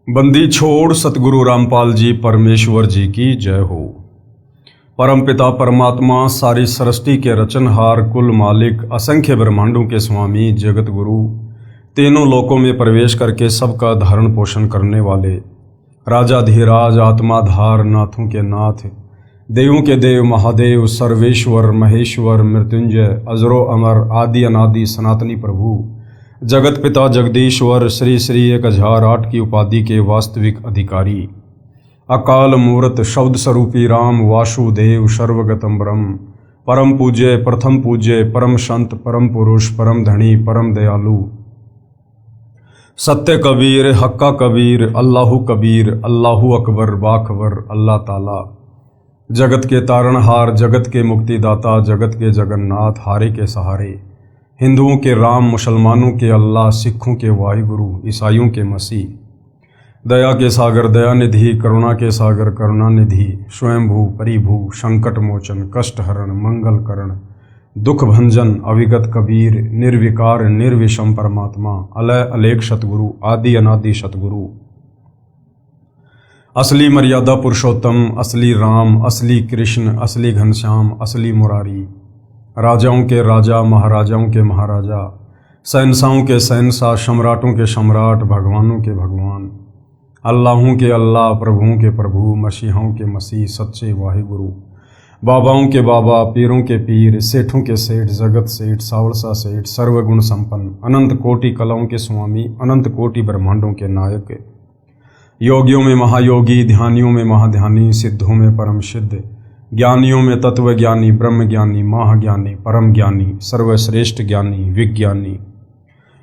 बंदी छोड़ सतगुरु रामपाल जी परमेश्वर जी की जय हो। परमपिता परमात्मा सारी सृष्टि के रचनहार, कुल मालिक, असंख्य ब्रह्मांडों के स्वामी, जगत गुरु, तीनों लोकों में प्रवेश करके सबका धारण पोषण करने वाले, राजाधिराज, आत्माधार, नाथों के नाथ, देवों के देव, महादेव, सर्वेश्वर, महेश्वर, मृत्युंजय, अजरो अमर, आदि अनादि सनातनी प्रभु, जगत पिता जगदीश्वर, श्री श्री 1008 की उपाधि के वास्तविक अधिकारी, अकाल मूर्त, शब्द स्वरूपी राम, वासुदेव, सर्वगतम ब्रह्म, परम पूज्य, प्रथम पूज्य, परम संत, परम पुरुष, परम धनी, परम दयालु, सत्य कबीर, हक्का कबीर, अल्लाहु कबीर, अल्लाहु अकबर, बाखबर, अल्लाह ताला, जगत के तारणहार, जगत के मुक्तिदाता, जगत के जगन्नाथ, हारे के सहारे, हिंदुओं के राम, मुसलमानों के अल्लाह, सिखों के वाहिगुरु, ईसाइयों के मसीह, दया के सागर दयानिधि, करुणा के सागर करुणानिधि, स्वयंभू परिभू, संकट मोचन, कष्ट हरण, मंगल करण, दुख भंजन, अविगत कबीर, निर्विकार निर्विषम परमात्मा, अलय अलेख सतगुरु, आदि अनादि सतगुरु, असली मर्यादा पुरुषोत्तम, असली राम, असली कृष्ण, असली घनश्याम, असली मुरारी, राजाओं के राजा, महाराजाओं के महाराजा, शहंशाहों के शहंशाह, सम्राटों के सम्राट, भगवानों के भगवान, अल्लाहों के अल्लाह, प्रभुओं के प्रभु, मसीहों के मसीह, सच्चे वाहिगुरु, बाबाओं के बाबा, पीरों के पीर, सेठों के सेठ, जगत सेठ, सावरसा सेठ, सर्वगुण संपन्न, अनंत कोटि कलाओं के स्वामी, अनंत कोटि ब्रह्मांडों के नायक, योगियों में महायोगी, ध्यानियों में महाध्यानी, सिद्धों में परम सिद्ध, ज्ञानियों में तत्व ज्ञानी, ब्रह्म ज्ञानी, महाज्ञानी, परम ज्ञानी, सर्वश्रेष्ठ ज्ञानी, विज्ञानी,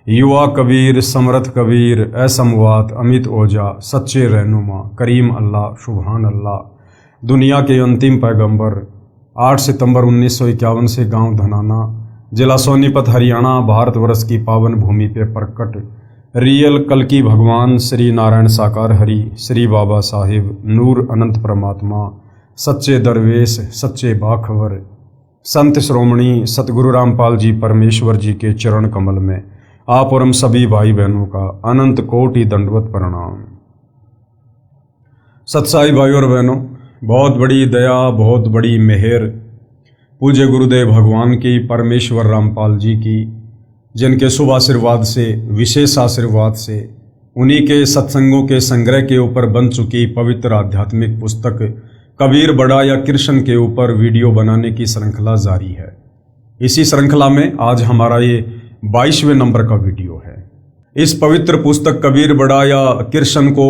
युवा कबीर, समर्थ कबीर, असमवात, अमित ओजा, सच्चे रहनुमा, करीम अल्लाह, सुभान अल्लाह, दुनिया के अंतिम पैगंबर, 8 सितंबर 1951 से गांव धनाना, जिला सोनीपत, हरियाणा, भारतवर्ष की पावन भूमि पे प्रकट रियल कल्कि भगवान श्री नारायण साकार हरि, श्री बाबा साहिब, नूर अनंत परमात्मा, सच्चे दरवेश, सच्चे बाखबर, संत श्रोमणी सतगुरु रामपाल जी परमेश्वर जी के चरण कमल में आप और हम सभी भाई बहनों का अनंत कोटि दंडवत प्रणाम। सत्साई भाई और बहनों, बहुत बड़ी दया, बहुत बड़ी मेहर पूज्य गुरुदेव भगवान की, परमेश्वर रामपाल जी की, जिनके शुभ आशीर्वाद से, विशेष आशीर्वाद से, उन्हीं के सत्संगों के संग्रह के ऊपर बन चुकी पवित्र आध्यात्मिक पुस्तक कबीर बड़ा या कृष्ण के ऊपर वीडियो बनाने की श्रृंखला जारी है। इसी श्रृंखला में आज हमारा ये 22वें नंबर का वीडियो है। इस पवित्र पुस्तक कबीर बड़ा या कृष्ण को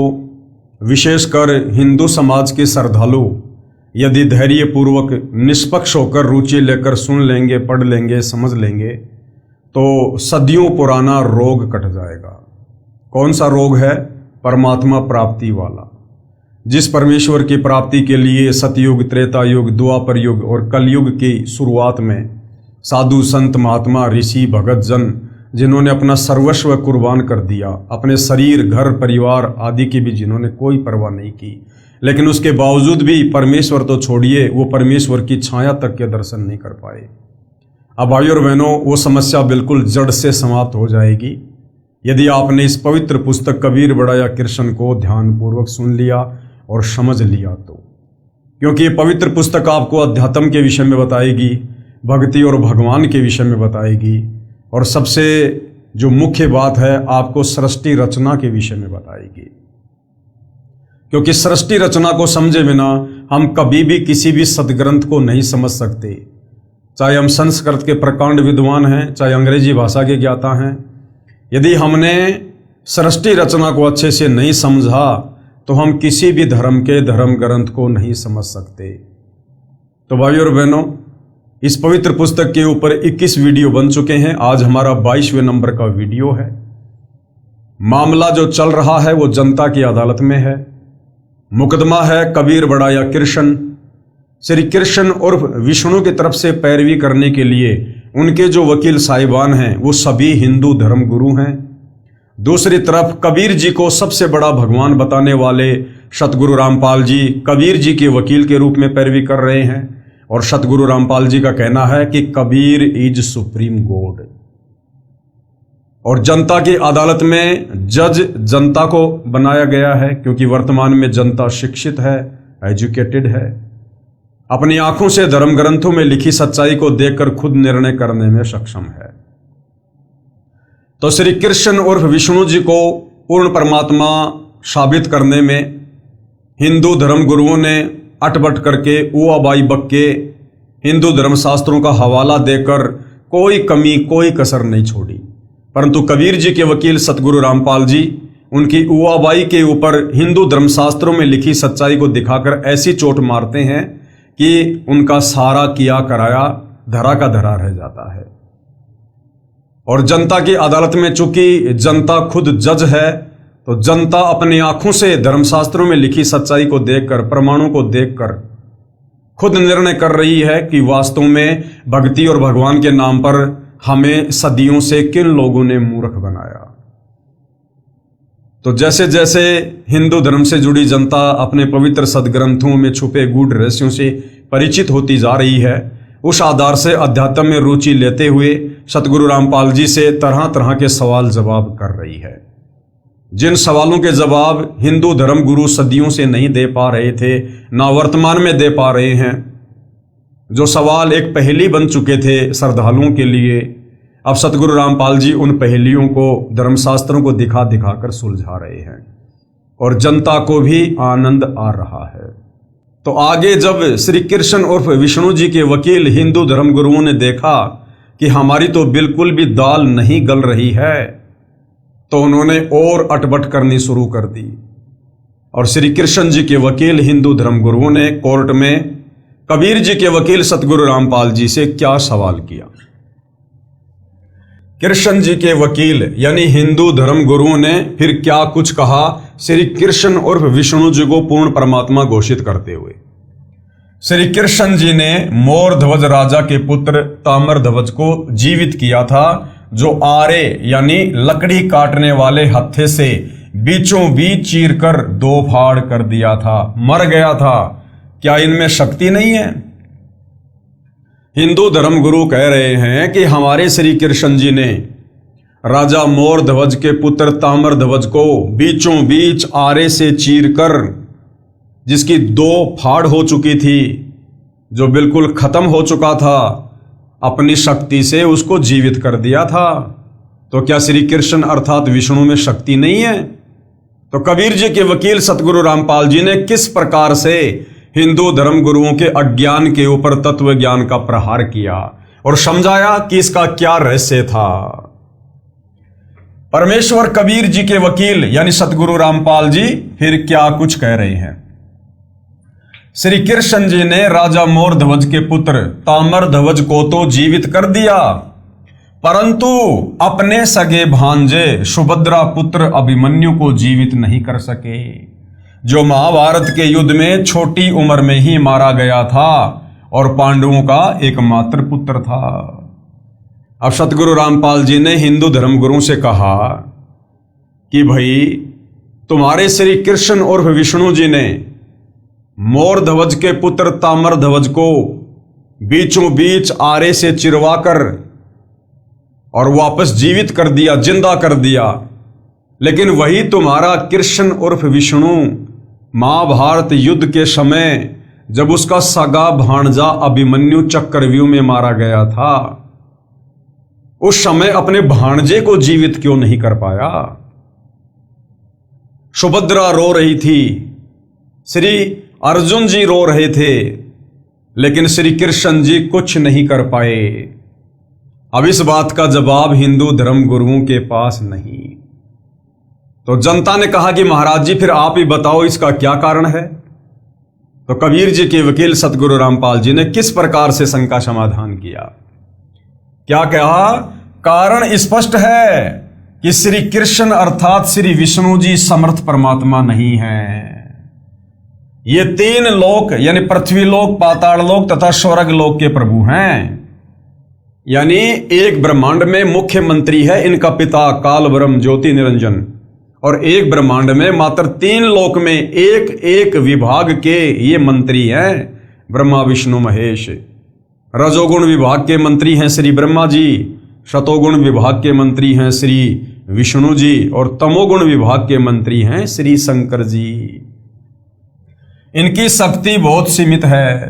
विशेषकर हिंदू समाज के श्रद्धालु यदि धैर्य पूर्वक, निष्पक्ष होकर, रुचि लेकर सुन लेंगे, पढ़ लेंगे, समझ लेंगे तो सदियों पुराना रोग कट जाएगा। कौन सा रोग है? परमात्मा प्राप्ति वाला। जिस परमेश्वर की प्राप्ति के लिए सतयुग, त्रेता युग, द्वापर युग और कलयुग की शुरुआत में साधु संत, महात्मा, ऋषि, भगत जन, जिन्होंने अपना सर्वस्व कुर्बान कर दिया, अपने शरीर, घर, परिवार आदि की भी जिन्होंने कोई परवाह नहीं की, लेकिन उसके बावजूद भी परमेश्वर तो छोड़िए, वो परमेश्वर की छाया तक के दर्शन नहीं कर पाए। अब भाई और बहनों, वो समस्या बिल्कुल जड़ से समाप्त हो जाएगी यदि आपने इस पवित्र पुस्तक कबीर बड़ा या कृष्ण को ध्यानपूर्वक सुन लिया और समझ लिया तो। क्योंकि ये पवित्र पुस्तक आपको अध्यात्म के विषय में बताएगी, भक्ति और भगवान के विषय में बताएगी, और सबसे जो मुख्य बात है, आपको सृष्टि रचना के विषय में बताएगी। क्योंकि सृष्टि रचना को समझे बिना हम कभी भी किसी भी सदग्रंथ को नहीं समझ सकते। चाहे हम संस्कृत के प्रकांड विद्वान हैं, चाहे अंग्रेजी भाषा के ज्ञाता हैं, यदि हमने सृष्टि रचना को अच्छे से नहीं समझा तो हम किसी भी धर्म के धर्म ग्रंथ को नहीं समझ सकते। तो भाई और बहनों, इस पवित्र पुस्तक के ऊपर 21 वीडियो बन चुके हैं। आज हमारा 22वें नंबर का वीडियो है। मामला जो चल रहा है वो जनता की अदालत में है। मुकदमा है कबीर बड़ा या कृष्ण। श्री कृष्ण और विष्णु की तरफ से पैरवी करने के लिए उनके जो वकील साहिबान हैं वो सभी हिंदू धर्म गुरु हैं। दूसरी तरफ कबीर जी को सबसे बड़ा भगवान बताने वाले सतगुरु रामपाल जी कबीर जी के वकील के रूप में पैरवी कर रहे हैं, और सतगुरु रामपाल जी का कहना है कि कबीर इज सुप्रीम गॉड। और जनता की अदालत में जज जनता को बनाया गया है, क्योंकि वर्तमान में जनता शिक्षित है, एजुकेटेड है, अपनी आंखों से धर्म ग्रंथों में लिखी सच्चाई को देखकर खुद निर्णय करने में सक्षम है। तो श्री कृष्ण उर्फ विष्णु जी को पूर्ण परमात्मा साबित करने में हिंदू धर्म गुरुओं ने अटबट करके उआ बाई बक्के हिंदू धर्म शास्त्रों का हवाला देकर कोई कमी कोई कसर नहीं छोड़ी। परंतु कबीर जी के वकील सतगुरु रामपाल जी उनकी उआबाई के ऊपर हिंदू धर्मशास्त्रों में लिखी सच्चाई को दिखाकर ऐसी चोट मारते हैं कि उनका सारा किया कराया धरा का धरा रह जाता है। और जनता की अदालत में चूंकि जनता खुद जज है, तो जनता अपनी आंखों से धर्मशास्त्रों में लिखी सच्चाई को देखकर, प्रमाणों को देखकर खुद निर्णय कर रही है कि वास्तव में भक्ति और भगवान के नाम पर हमें सदियों से किन लोगों ने मूर्ख बनाया। तो जैसे जैसे हिंदू धर्म से जुड़ी जनता अपने पवित्र सदग्रंथों में छुपे गूढ़ रहस्यों से परिचित होती जा रही है, उस आधार से अध्यात्म में रुचि लेते हुए सतगुरु रामपाल जी से तरह तरह के सवाल जवाब कर रही है। जिन सवालों के जवाब हिंदू धर्म गुरु सदियों से नहीं दे पा रहे थे, ना वर्तमान में दे पा रहे हैं, जो सवाल एक पहेली बन चुके थे श्रद्धालुओं के लिए, अब सतगुरु रामपाल जी उन पहेलियों को धर्मशास्त्रों को दिखा दिखाकर सुलझा रहे हैं और जनता को भी आनंद आ रहा है। तो आगे जब श्री कृष्ण उर्फ विष्णु जी के वकील हिंदू धर्म गुरुओं ने देखा कि हमारी तो बिल्कुल भी दाल नहीं गल रही है, तो उन्होंने और अटबट करनी शुरू कर दी। और श्री कृष्ण जी के वकील हिंदू धर्म गुरुओं ने कोर्ट में कबीर जी के वकील सतगुरु रामपाल जी से क्या सवाल किया। कृष्ण जी के वकील यानी हिंदू धर्म गुरुओं ने फिर क्या कुछ कहा श्री कृष्ण उर्फ विष्णु जी को पूर्ण परमात्मा घोषित करते हुए। श्री कृष्ण जी ने मोर ध्वज राजा के पुत्र ताम्र ध्वज को जीवित किया था, जो आरे यानी लकड़ी काटने वाले हत्थे से बीचों बीच चीरकर दो फाड़ कर दिया था, मर गया था। क्या इनमें शक्ति नहीं है? हिंदू धर्म गुरु कह रहे हैं कि हमारे श्री कृष्ण जी ने राजा मोर ध्वज के पुत्र ताम्र ध्वज को बीचों बीच आरे से चीरकर, जिसकी दो फाड़ हो चुकी थी, जो बिल्कुल खत्म हो चुका था, अपनी शक्ति से उसको जीवित कर दिया था। तो क्या श्री कृष्ण अर्थात विष्णु में शक्ति नहीं है? तो कबीर जी के वकील सतगुरु रामपाल जी ने किस प्रकार से हिंदू धर्म गुरुओं के अज्ञान के ऊपर तत्व ज्ञान का प्रहार किया और समझाया कि इसका क्या रहस्य था। परमेश्वर कबीर जी के वकील यानी सतगुरु रामपाल जी फिर क्या कुछ कह रहे हैं। श्री कृष्ण जी ने राजा मोर ध्वज के पुत्र ताम्र ध्वज को तो जीवित कर दिया, परंतु अपने सगे भांजे सुभद्रा पुत्र अभिमन्यु को जीवित नहीं कर सके, जो महाभारत के युद्ध में छोटी उम्र में ही मारा गया था और पांडवों का एकमात्र पुत्र था। अब सतगुरु रामपाल जी ने हिंदू धर्म गुरुओं से कहा कि भाई, तुम्हारे श्री कृष्ण उर्फ विष्णु जी ने मोर ध्वज के पुत्र ताम्र ध्वज को बीचों बीच आरे से चिरवाकर और वापस जीवित कर दिया, जिंदा कर दिया, लेकिन वही तुम्हारा कृष्ण उर्फ विष्णु महाभारत युद्ध के समय जब उसका सगा भांजा अभिमन्यु चक्रव्यूह में मारा गया था, उस समय अपने भांजे को जीवित क्यों नहीं कर पाया? सुभद्रा रो रही थी, श्री अर्जुन जी रो रहे थे, लेकिन श्री कृष्ण जी कुछ नहीं कर पाए। अब इस बात का जवाब हिंदू धर्म गुरुओं के पास नहीं। तो जनता ने कहा कि महाराज जी फिर आप ही बताओ इसका क्या कारण है। तो कबीर जी के वकील सतगुरु रामपाल जी ने किस प्रकार से शंका समाधान किया। क्या कहा? कारण स्पष्ट है कि श्री कृष्ण अर्थात श्री विष्णु जी समर्थ परमात्मा नहीं है। ये तीन लोक यानी पृथ्वी लोक, पाताल लोक तथा स्वर्ग लोक के प्रभु हैं। यानी एक ब्रह्मांड में मुख्यमंत्री है इनका पिता काल ब्रह्म ज्योति निरंजन, और एक ब्रह्मांड में मात्र तीन लोक में एक एक विभाग के ये मंत्री हैं, ब्रह्मा विष्णु महेश। रजोगुण विभाग के मंत्री हैं श्री ब्रह्मा जी, शतोगुण विभाग के मंत्री हैं श्री विष्णु जी और तमोगुण विभाग के मंत्री हैं श्री शंकर जी। इनकी शक्ति बहुत सीमित है।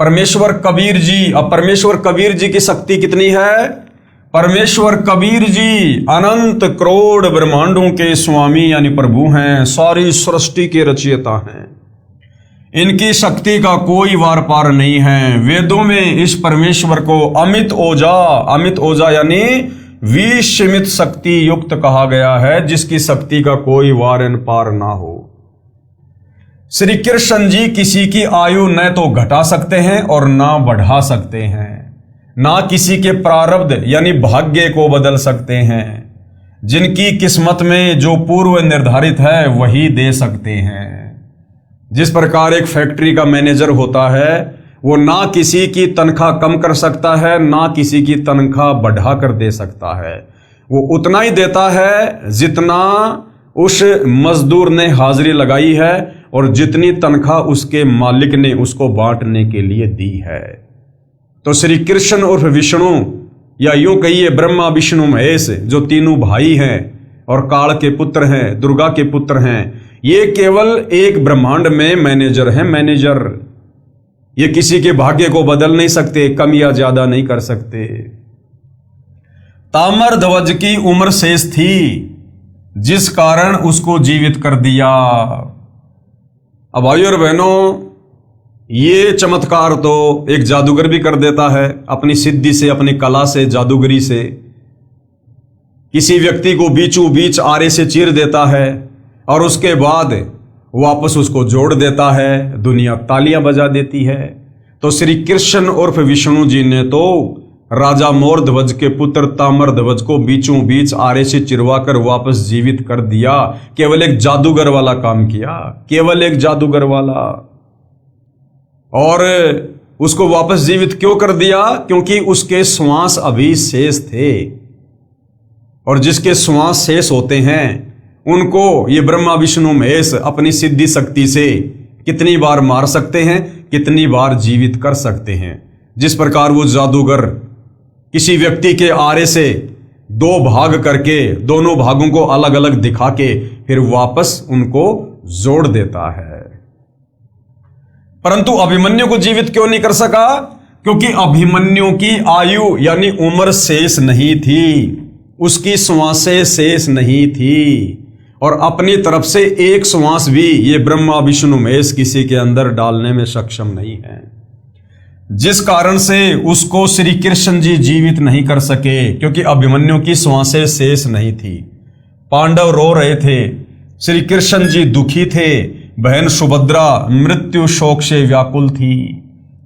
परमेश्वर कबीर जी, अब परमेश्वर कबीर जी की शक्ति कितनी है? परमेश्वर कबीर जी अनंत करोड़ ब्रह्मांडों के स्वामी यानी प्रभु हैं, सारी सृष्टि के रचयिता हैं। इनकी शक्ति का कोई वार पार नहीं है। वेदों में इस परमेश्वर को अमित ओजा यानी विसीमित शक्ति युक्त कहा गया है, जिसकी शक्ति का कोई वार पार ना हो। श्री कृष्ण जी किसी की आयु न तो घटा सकते हैं और ना बढ़ा सकते हैं, ना किसी के प्रारब्ध यानी भाग्य को बदल सकते हैं। जिनकी किस्मत में जो पूर्व निर्धारित है वही दे सकते हैं। जिस प्रकार एक फैक्ट्री का मैनेजर होता है, वो ना किसी की तनख्वाह कम कर सकता है, ना किसी की तनख्वाह बढ़ा कर दे सकता है। वो उतना ही देता है जितना उस मजदूर ने हाजिरी लगाई है और जितनी तनख्वाह उसके मालिक ने उसको बांटने के लिए दी है। तो श्री कृष्ण उर्फ विष्णु या यूं कहिए ब्रह्मा विष्णु महेश, जो तीनों भाई हैं और काल के पुत्र हैं, दुर्गा के पुत्र हैं, ये केवल एक ब्रह्मांड में मैनेजर हैं। मैनेजर ये किसी के भाग्य को बदल नहीं सकते, कम या ज्यादा नहीं कर सकते। ताम्रध्वज की उम्र शेष थी, जिस कारण उसको जीवित कर दिया। अब भाइयों और बहनों, ये चमत्कार तो एक जादूगर भी कर देता है अपनी सिद्धि से, अपनी कला से, जादूगरी से। किसी व्यक्ति को बीचों बीच आरे से चीर देता है और उसके बाद वापस उसको जोड़ देता है, दुनिया तालियां बजा देती है। तो श्री कृष्ण उर्फ विष्णु जी ने तो राजा मोरध्वज के पुत्र ताम्रध्वज को बीचों बीच आरे से चिरवाकर वापस जीवित कर दिया। केवल एक जादूगर वाला काम किया, केवल एक जादूगर वाला। और उसको वापस जीवित क्यों कर दिया? क्योंकि उसके श्वास अभी शेष थे, और जिसके श्वास शेष होते हैं उनको ये ब्रह्मा विष्णु महेश अपनी सिद्धि शक्ति से कितनी बार मार सकते हैं, कितनी बार जीवित कर सकते हैं। जिस प्रकार वो जादूगर किसी व्यक्ति के आरे से दो भाग करके दोनों भागों को अलग अलग दिखा के फिर वापस उनको जोड़ देता है। परंतु अभिमन्यु को जीवित क्यों नहीं कर सका? क्योंकि अभिमन्यु की आयु यानी उम्र शेष नहीं थी, उसकी श्वासें शेष नहीं थी, और अपनी तरफ से एक श्वास भी ये ब्रह्मा विष्णु महेश किसी के अंदर डालने में सक्षम नहीं है। जिस कारण से उसको श्री कृष्ण जी जीवित नहीं कर सके, क्योंकि अभिमन्यु की श्वासें शेष नहीं थी। पांडव रो रहे थे, श्री कृष्ण जी दुखी थे, बहन सुभद्रा मृत्यु शोक से व्याकुल थी,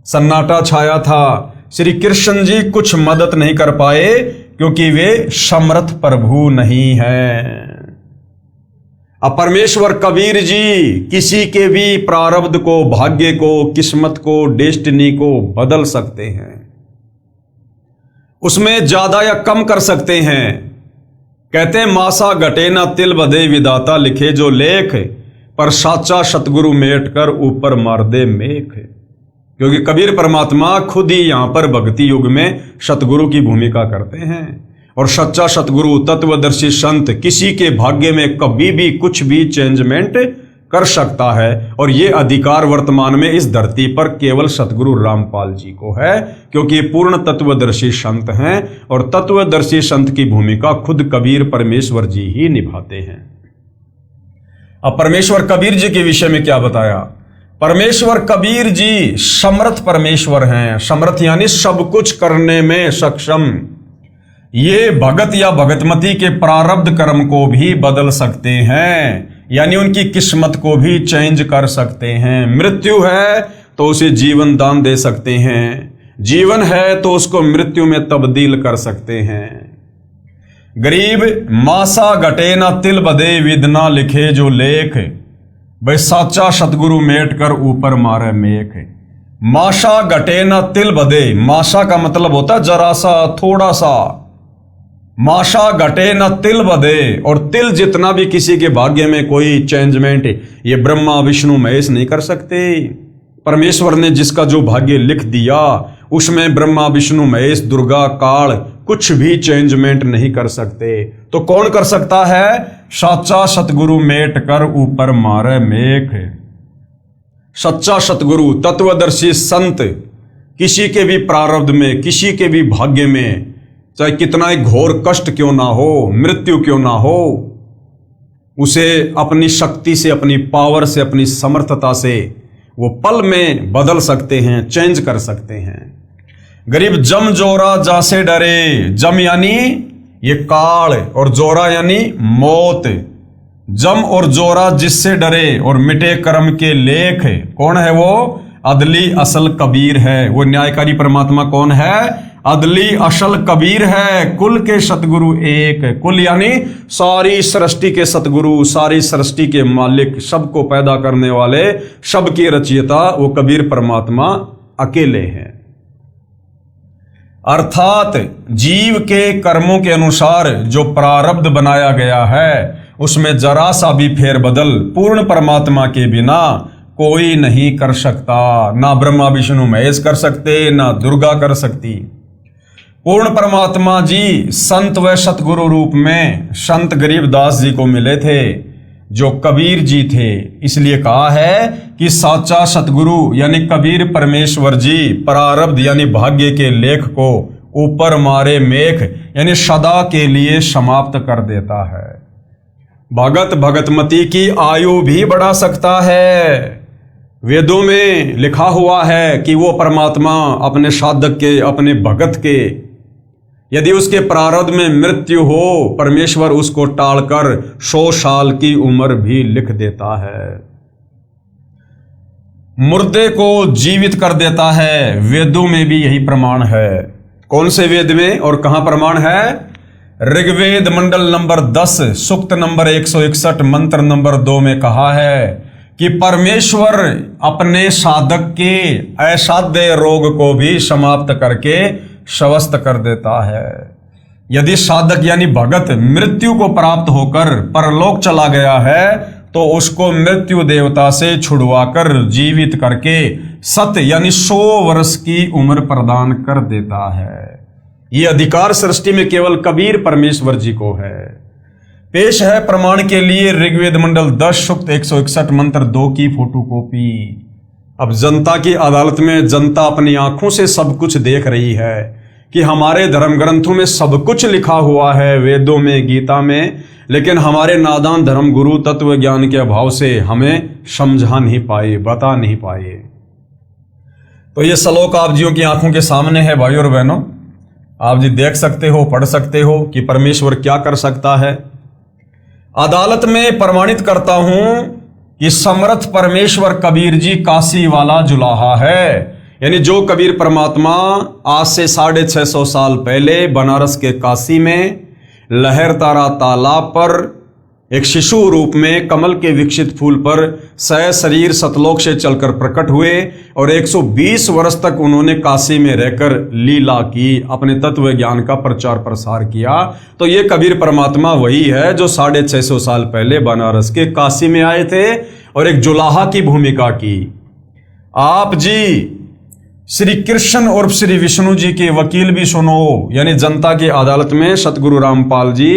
सन्नाटा छाया था। श्री कृष्ण जी कुछ मदद नहीं कर पाए क्योंकि वे समर्थ प्रभु नहीं हैं। अब परमेश्वर कबीर जी किसी के भी प्रारब्ध को, भाग्य को, किस्मत को, डेस्टिनी को बदल सकते हैं, उसमें ज्यादा या कम कर सकते हैं। कहते हैं मासा घटे ना तिल बधे विदाता लिखे जो लेख, पर साचा सतगुरु मेट कर ऊपर मार दे मेख। क्योंकि कबीर परमात्मा खुद ही यहां पर भक्ति युग में सतगुरु की भूमिका करते हैं, और सच्चा सतगुरु तत्वदर्शी संत किसी के भाग्य में कभी भी कुछ भी चेंजमेंट कर सकता है। और ये अधिकार वर्तमान में इस धरती पर केवल सतगुरु रामपाल जी को है, क्योंकि पूर्ण तत्वदर्शी संत हैं, और तत्वदर्शी संत की भूमिका खुद कबीर परमेश्वर जी ही निभाते हैं। अब परमेश्वर कबीर जी के विषय में क्या बताया? परमेश्वर कबीर जी समर्थ परमेश्वर हैं। समर्थ यानी सब कुछ करने में सक्षम। ये भगत या भगतमती के प्रारब्ध कर्म को भी बदल सकते हैं, यानी उनकी किस्मत को भी चेंज कर सकते हैं। मृत्यु है तो उसे जीवन दान दे सकते हैं, जीवन है तो उसको मृत्यु में तब्दील कर सकते हैं। गरीब मासा घटे ना तिल बधे विदना लिखे जो लेख, भाई साचा सतगुरु मेट कर ऊपर मारे मेख। मासा घटे ना तिल बधे, मासा का मतलब होता है जरा सा, थोड़ा सा। माशा घटे न तिल बधे, और तिल जितना भी किसी के भाग्य में कोई चेंजमेंट ये ब्रह्मा विष्णु महेश नहीं कर सकते। परमेश्वर ने जिसका जो भाग्य लिख दिया उसमें ब्रह्मा विष्णु महेश दुर्गा काल कुछ भी चेंजमेंट नहीं कर सकते। तो कौन कर सकता है? सच्चा सतगुरु मेट कर ऊपर मारे मेख। सच्चा सतगुरु तत्वदर्शी संत किसी के भी प्रारब्ध में, किसी के भी भाग्य में, चाहे कितना ही घोर कष्ट क्यों ना हो, मृत्यु क्यों ना हो, उसे अपनी शक्ति से, अपनी पावर से, अपनी समर्थता से वो पल में बदल सकते हैं, चेंज कर सकते हैं। गरीब जम जोरा जासे डरे, जम यानी ये काल और जोरा यानी मौत। जम और जोरा जिससे डरे और मिटे कर्म के लेख। कौन है वो? अदली असल कबीर है। वो न्यायकारी परमात्मा कौन है? अदली असल कबीर है। कुल के सतगुरु एक। कुल यानी सारी सृष्टि के सतगुरु, सारी सृष्टि के मालिक, सबको पैदा करने वाले, सबकी रचयिता वो कबीर परमात्मा अकेले हैं। अर्थात जीव के कर्मों के अनुसार जो प्रारब्ध बनाया गया है उसमें जरा सा भी फेरबदल पूर्ण परमात्मा के बिना कोई नहीं कर सकता। ना ब्रह्मा विष्णु महेश कर सकते, ना दुर्गा कर सकती। पूर्ण परमात्मा जी संत व सतगुरु रूप में संत गरीबदास जी को मिले थे, जो कबीर जी थे। इसलिए कहा है कि साचा सतगुरु यानी कबीर परमेश्वर जी प्रारब्ध यानी भाग्य के लेख को ऊपर मारे मेख यानी सदा के लिए समाप्त कर देता है। भगत भगतमती की आयु भी बढ़ा सकता है। वेदों में लिखा हुआ है कि वो परमात्मा अपने साधक के, अपने भगत के, यदि उसके प्रारब्ध में मृत्यु हो, परमेश्वर उसको टालकर 100 साल की उम्र भी लिख देता है। मुर्दे को जीवित कर देता है। वेदों में भी यही प्रमाण है। कौन से वेद में और कहां प्रमाण है? ऋग्वेद मंडल नंबर 10 सूक्त नंबर 161 मंत्र नंबर 2 में कहा है कि परमेश्वर अपने साधक के असाध्य रोग को भी समाप्त करके स्वस्थ कर देता है। यदि साधक यानी भगत मृत्यु को प्राप्त होकर परलोक चला गया है तो उसको मृत्यु देवता से छुड़वाकर जीवित करके सत यानी 100 वर्ष की उम्र प्रदान कर देता है। ये अधिकार सृष्टि में केवल कबीर परमेश्वर जी को है। पेश है प्रमाण के लिए ऋग्वेद मंडल 10 सूक्त 161 मंत्र 2 की फोटोकॉपी। अब जनता की अदालत में जनता अपनी आंखों से सब कुछ देख रही है कि हमारे धर्म ग्रंथों में सब कुछ लिखा हुआ है, वेदों में, गीता में, लेकिन हमारे नादान धर्म गुरु तत्व ज्ञान के अभाव से हमें समझा नहीं पाए, बता नहीं पाए। तो ये श्लोक आप जियों की आंखों के सामने है भाई और बहनों। आप जी देख सकते हो, पढ़ सकते हो कि परमेश्वर क्या कर सकता है। अदालत में प्रमाणित करता हूं कि समर्थ परमेश्वर कबीर जी काशी वाला जुलाहा है। यानी जो कबीर परमात्मा आज से 650 साल पहले बनारस के काशी में लहरतारा तालाब पर एक शिशु रूप में कमल के विकसित फूल पर सह शरीर सतलोक से चलकर प्रकट हुए और 120 वर्ष तक उन्होंने काशी में रहकर लीला की, अपने तत्व ज्ञान का प्रचार प्रसार किया। तो ये कबीर परमात्मा वही है जो 650 साल पहले बनारस के काशी में आए थे और एक जुलाहा की भूमिका की। आप जी श्री कृष्ण और श्री विष्णु जी के वकील भी सुनो। यानी जनता की अदालत में सतगुरु रामपाल जी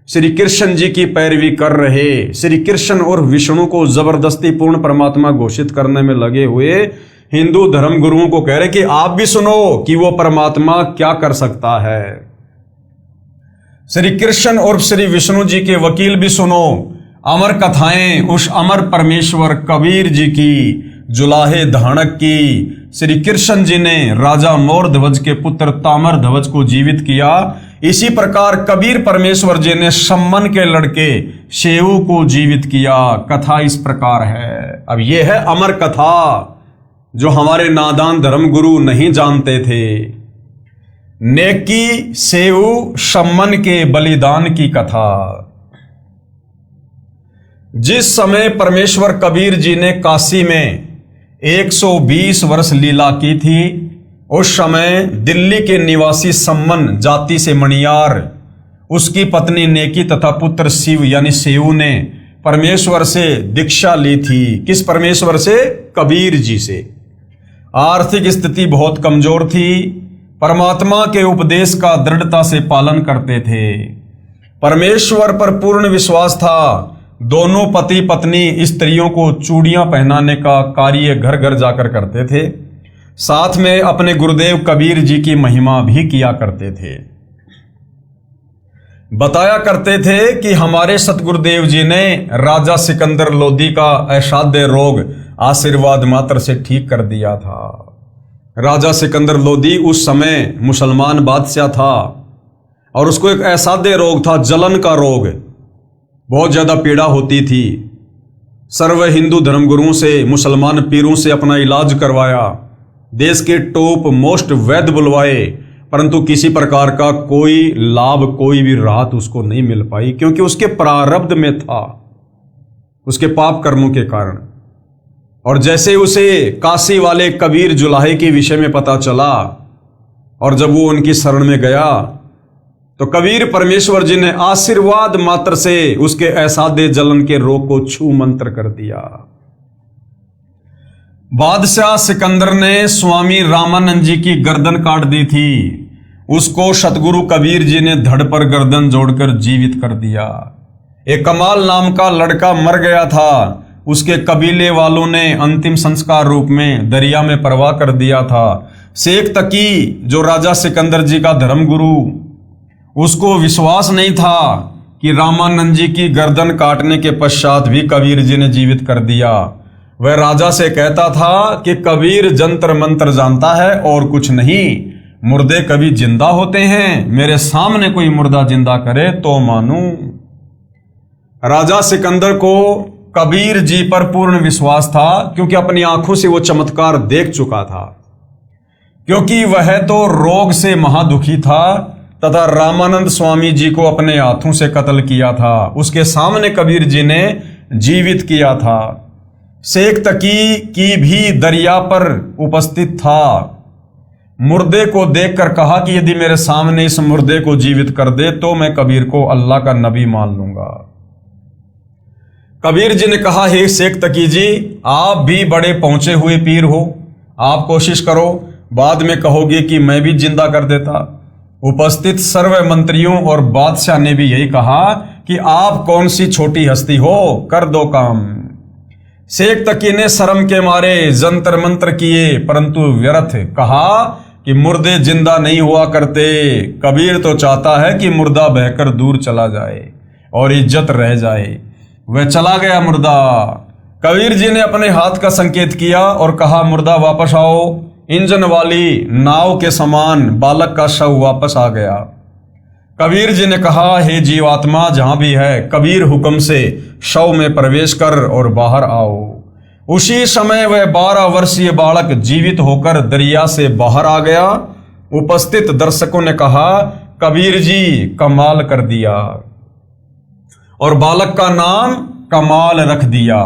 श्री कृष्ण जी की पैरवी कर रहे, श्री कृष्ण और विष्णु को जबरदस्ती पूर्ण परमात्मा घोषित करने में लगे हुए हिंदू धर्म गुरुओं को कह रहे कि आप भी सुनो कि वो परमात्मा क्या कर सकता है। श्री कृष्ण और श्री विष्णु जी के वकील भी सुनो। अमर कथाएं उस अमर परमेश्वर कबीर जी की, जुलाहे धानक की। श्री कृष्ण जी ने राजा मोर ध्वज के पुत्र तामर ध्वज को जीवित किया। इसी प्रकार कबीर परमेश्वर जी ने सम्मन के लड़के शेऊ को जीवित किया। कथा इस प्रकार है। अब यह है अमर कथा जो हमारे नादान धर्म गुरु नहीं जानते थे। नेकी, शेऊ, सम्मन के बलिदान की कथा। जिस समय परमेश्वर कबीर जी ने काशी में 120 वर्ष लीला की थी, उस समय दिल्ली के निवासी सम्मन जाति से मणियार, उसकी पत्नी नेकी तथा पुत्र शिव यानी शेऊ ने परमेश्वर से दीक्षा ली थी। किस परमेश्वर से? कबीर जी से। आर्थिक स्थिति बहुत कमजोर थी। परमात्मा के उपदेश का दृढ़ता से पालन करते थे। परमेश्वर पर पूर्ण विश्वास था। दोनों पति पत्नी स्त्रियों को चूड़ियां पहनाने का कार्य घर घर जाकर करते थे। साथ में अपने गुरुदेव कबीर जी की महिमा भी किया करते थे। बताया करते थे कि हमारे सतगुरुदेव जी ने राजा सिकंदर लोदी का असाध्य रोग आशीर्वाद मात्र से ठीक कर दिया था। राजा सिकंदर लोदी उस समय मुसलमान बादशाह था और उसको एक असाध्य रोग था, जलन का रोग। बहुत ज़्यादा पीड़ा होती थी। सर्व हिंदू धर्मगुरुओं से, मुसलमान पीरों से अपना इलाज करवाया, देश के टॉप मोस्ट वैद्य बुलवाए, परंतु किसी प्रकार का कोई लाभ, कोई भी राहत उसको नहीं मिल पाई, क्योंकि उसके प्रारब्ध में था, उसके पाप कर्मों के कारण। और जैसे उसे काशी वाले कबीर जुलाहे के विषय में पता चला और जब वो उनकी शरण में गया तो कबीर परमेश्वर जी ने आशीर्वाद मात्र से उसके असाध्य जलन के रोग को छू मंत्र कर दिया। बादशाह सिकंदर ने स्वामी रामानंद जी की गर्दन काट दी थी। उसको सतगुरु कबीर जी ने धड़ पर गर्दन जोड़कर जीवित कर दिया। एक कमाल नाम का लड़का मर गया था। उसके कबीले वालों ने अंतिम संस्कार रूप में दरिया में प्रवाह कर दिया था। शेख तकी, जो राजा सिकंदर जी का धर्मगुरु, उसको विश्वास नहीं था कि रामानंद जी की गर्दन काटने के पश्चात भी कबीर जी ने जीवित कर दिया। वह राजा से कहता था कि कबीर जंतर मंत्र जानता है और कुछ नहीं, मुर्दे कभी जिंदा होते हैं, मेरे सामने कोई मुर्दा जिंदा करे तो मानूं। राजा सिकंदर को कबीर जी पर पूर्ण विश्वास था, क्योंकि अपनी आंखों से वो चमत्कार देख चुका था। क्योंकि वह तो रोग से महादुखी था तथा रामानंद स्वामी जी को अपने हाथों से कत्ल किया था, उसके सामने कबीर जी ने जीवित किया था। शेख तकी की भी दरिया पर उपस्थित था। मुर्दे को देखकर कहा कि यदि मेरे सामने इस मुर्दे को जीवित कर दे तो मैं कबीर को अल्लाह का नबी मान लूंगा। कबीर जी ने कहा, हे शेख तकी जी, आप भी बड़े पहुंचे हुए पीर हो, आप कोशिश करो, बाद में कहोगे कि मैं भी जिंदा कर देता। उपस्थित सर्व मंत्रियों और बादशाह ने भी यही कहा कि आप कौन सी छोटी हस्ती हो, कर दो काम। शेख तकी ने शर्म के मारे जंतर मंत्र किए, परंतु व्यर्थ। कहा कि मुर्दे जिंदा नहीं हुआ करते, कबीर तो चाहता है कि मुर्दा बहकर दूर चला जाए और इज्जत रह जाए। वह चला गया मुर्दा। कबीर जी ने अपने हाथ का संकेत किया और कहा, मुर्दा वापस आओ। इंजन वाली नाव के समान बालक का शव वापस आ गया। कबीर जी ने कहा, हे जीवात्मा जहां भी है, कबीर हुक्म से शव में प्रवेश कर और बाहर आओ। उसी समय वह 12 वर्षीय बालक जीवित होकर दरिया से बाहर आ गया। उपस्थित दर्शकों ने कहा, कबीर जी कमाल कर दिया, और बालक का नाम कमाल रख दिया।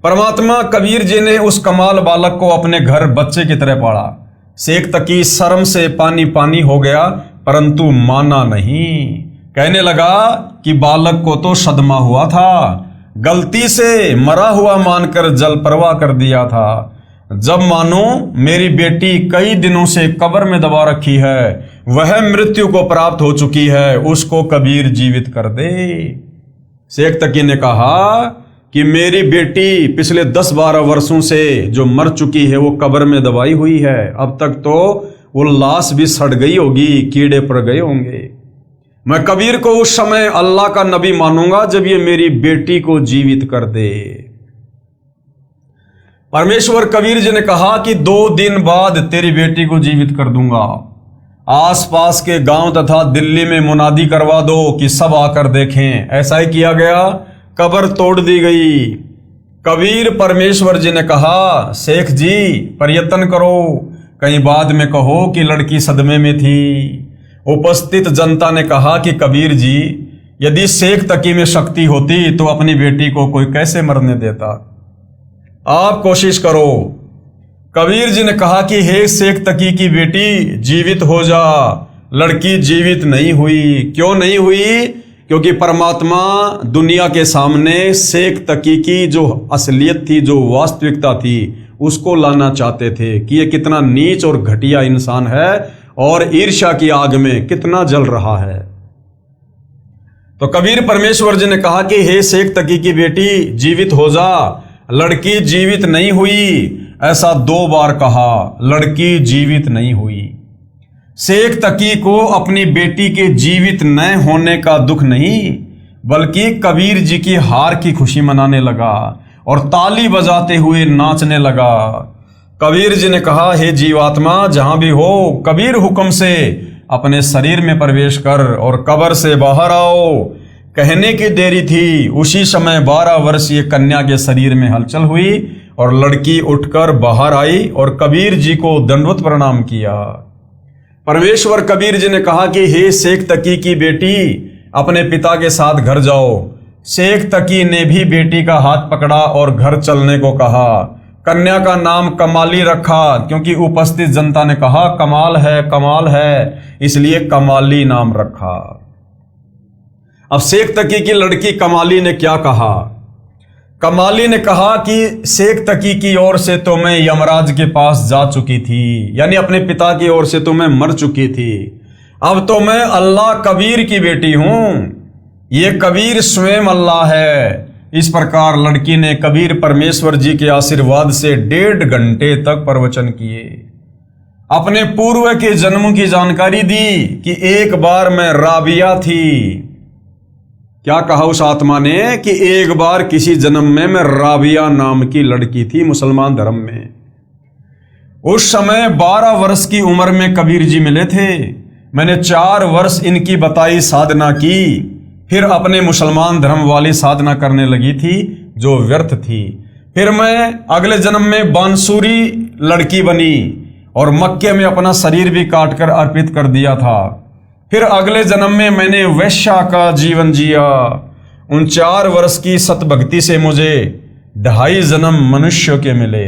परमात्मा कबीर जी ने उस कमाल बालक को अपने घर बच्चे की तरह पाला। शेख तकी शर्म से पानी पानी हो गया, परंतु माना नहीं। कहने लगा कि बालक को तो सदमा हुआ था, गलती से मरा हुआ मानकर जल प्रवाह कर दिया था। जब मानो मेरी बेटी कई दिनों से कब्र में दबा रखी है, वह मृत्यु को प्राप्त हो चुकी है, उसको कबीर जीवित कर दे। शेख तकी ने कहा कि मेरी बेटी पिछले 10-12 वर्षों से जो मर चुकी है वो कब्र में दबाई हुई है, अब तक तो वो लाश भी सड़ गई होगी, कीड़े पड़ गए होंगे। मैं कबीर को उस समय अल्लाह का नबी मानूंगा जब ये मेरी बेटी को जीवित कर दे। परमेश्वर कबीर जी ने कहा कि 2 दिन बाद तेरी बेटी को जीवित कर दूंगा। आसपास के गांव तथा दिल्ली में मुनादी करवा दो कि सब आकर देखें। ऐसा ही किया गया, कब्र तोड़ दी गई। कबीर परमेश्वर जी ने कहा, शेख जी प्रयत्न करो, कहीं बाद में कहो कि लड़की सदमे में थी। उपस्थित जनता ने कहा कि कबीर जी, यदि शेख तकी में शक्ति होती तो अपनी बेटी को कोई कैसे मरने देता, आप कोशिश करो। कबीर जी ने कहा कि हे शेख तकी की बेटी, जीवित हो जा। लड़की जीवित नहीं हुई। क्यों नहीं हुई? क्योंकि परमात्मा दुनिया के सामने शेख तकी की जो असलियत थी, जो वास्तविकता थी, उसको लाना चाहते थे कि ये कितना नीच और घटिया इंसान है और ईर्ष्या की आग में कितना जल रहा है। तो कबीर परमेश्वर जी ने कहा कि हे शेख तकी की बेटी, जीवित हो जा। लड़की जीवित नहीं हुई, ऐसा 2 बार कहा। लड़की जीवित नहीं हुई। शेख तकी को अपनी बेटी के जीवित न होने का दुख नहीं, बल्कि कबीर जी की हार की खुशी मनाने लगा और ताली बजाते हुए नाचने लगा। कबीर जी ने कहा, हे जीवात्मा, जहां भी हो, कबीर हुक्म से अपने शरीर में प्रवेश कर और कब्र से बाहर आओ। कहने की देरी थी, उसी समय 12 वर्षीय कन्या के शरीर में हलचल हुई और लड़की उठकर बाहर आई और कबीर जी को दंडवत प्रणाम किया। परमेश्वर कबीर जी ने कहा कि हे शेख तकी की बेटी, अपने पिता के साथ घर जाओ। शेख तकी ने भी बेटी का हाथ पकड़ा और घर चलने को कहा। कन्या का नाम कमाली रखा, क्योंकि उपस्थित जनता ने कहा कमाल है, इसलिए कमाली नाम रखा। अब शेख तकी की लड़की कमाली ने क्या कहा? कमाली ने कहा कि शेख तकी की ओर से तो मैं यमराज के पास जा चुकी थी, यानी अपने पिता की ओर से तो मैं मर चुकी थी। अब तो मैं अल्लाह कबीर की बेटी हूं। ये कबीर स्वयं अल्लाह है। इस प्रकार लड़की ने कबीर परमेश्वर जी के आशीर्वाद से 1.5 घंटे तक प्रवचन किए। अपने पूर्व के जन्मों की जानकारी दी कि एक बार मैं राबिया थी। क्या कहा उस आत्मा ने कि एक बार किसी जन्म में मैं राबिया नाम की लड़की थी मुसलमान धर्म में। उस समय 12 वर्ष की उम्र में कबीर जी मिले थे। मैंने 4 वर्ष इनकी बताई साधना की, फिर अपने मुसलमान धर्म वाली साधना करने लगी थी जो व्यर्थ थी। फिर मैं अगले जन्म में बांसुरी लड़की बनी और मक्के में अपना शरीर भी काटकर अर्पित कर दिया था। फिर अगले जन्म में मैंने वैश्या का जीवन जिया। उन 4 वर्ष की सतभक्ति से मुझे 2.5 जन्म मनुष्य के मिले।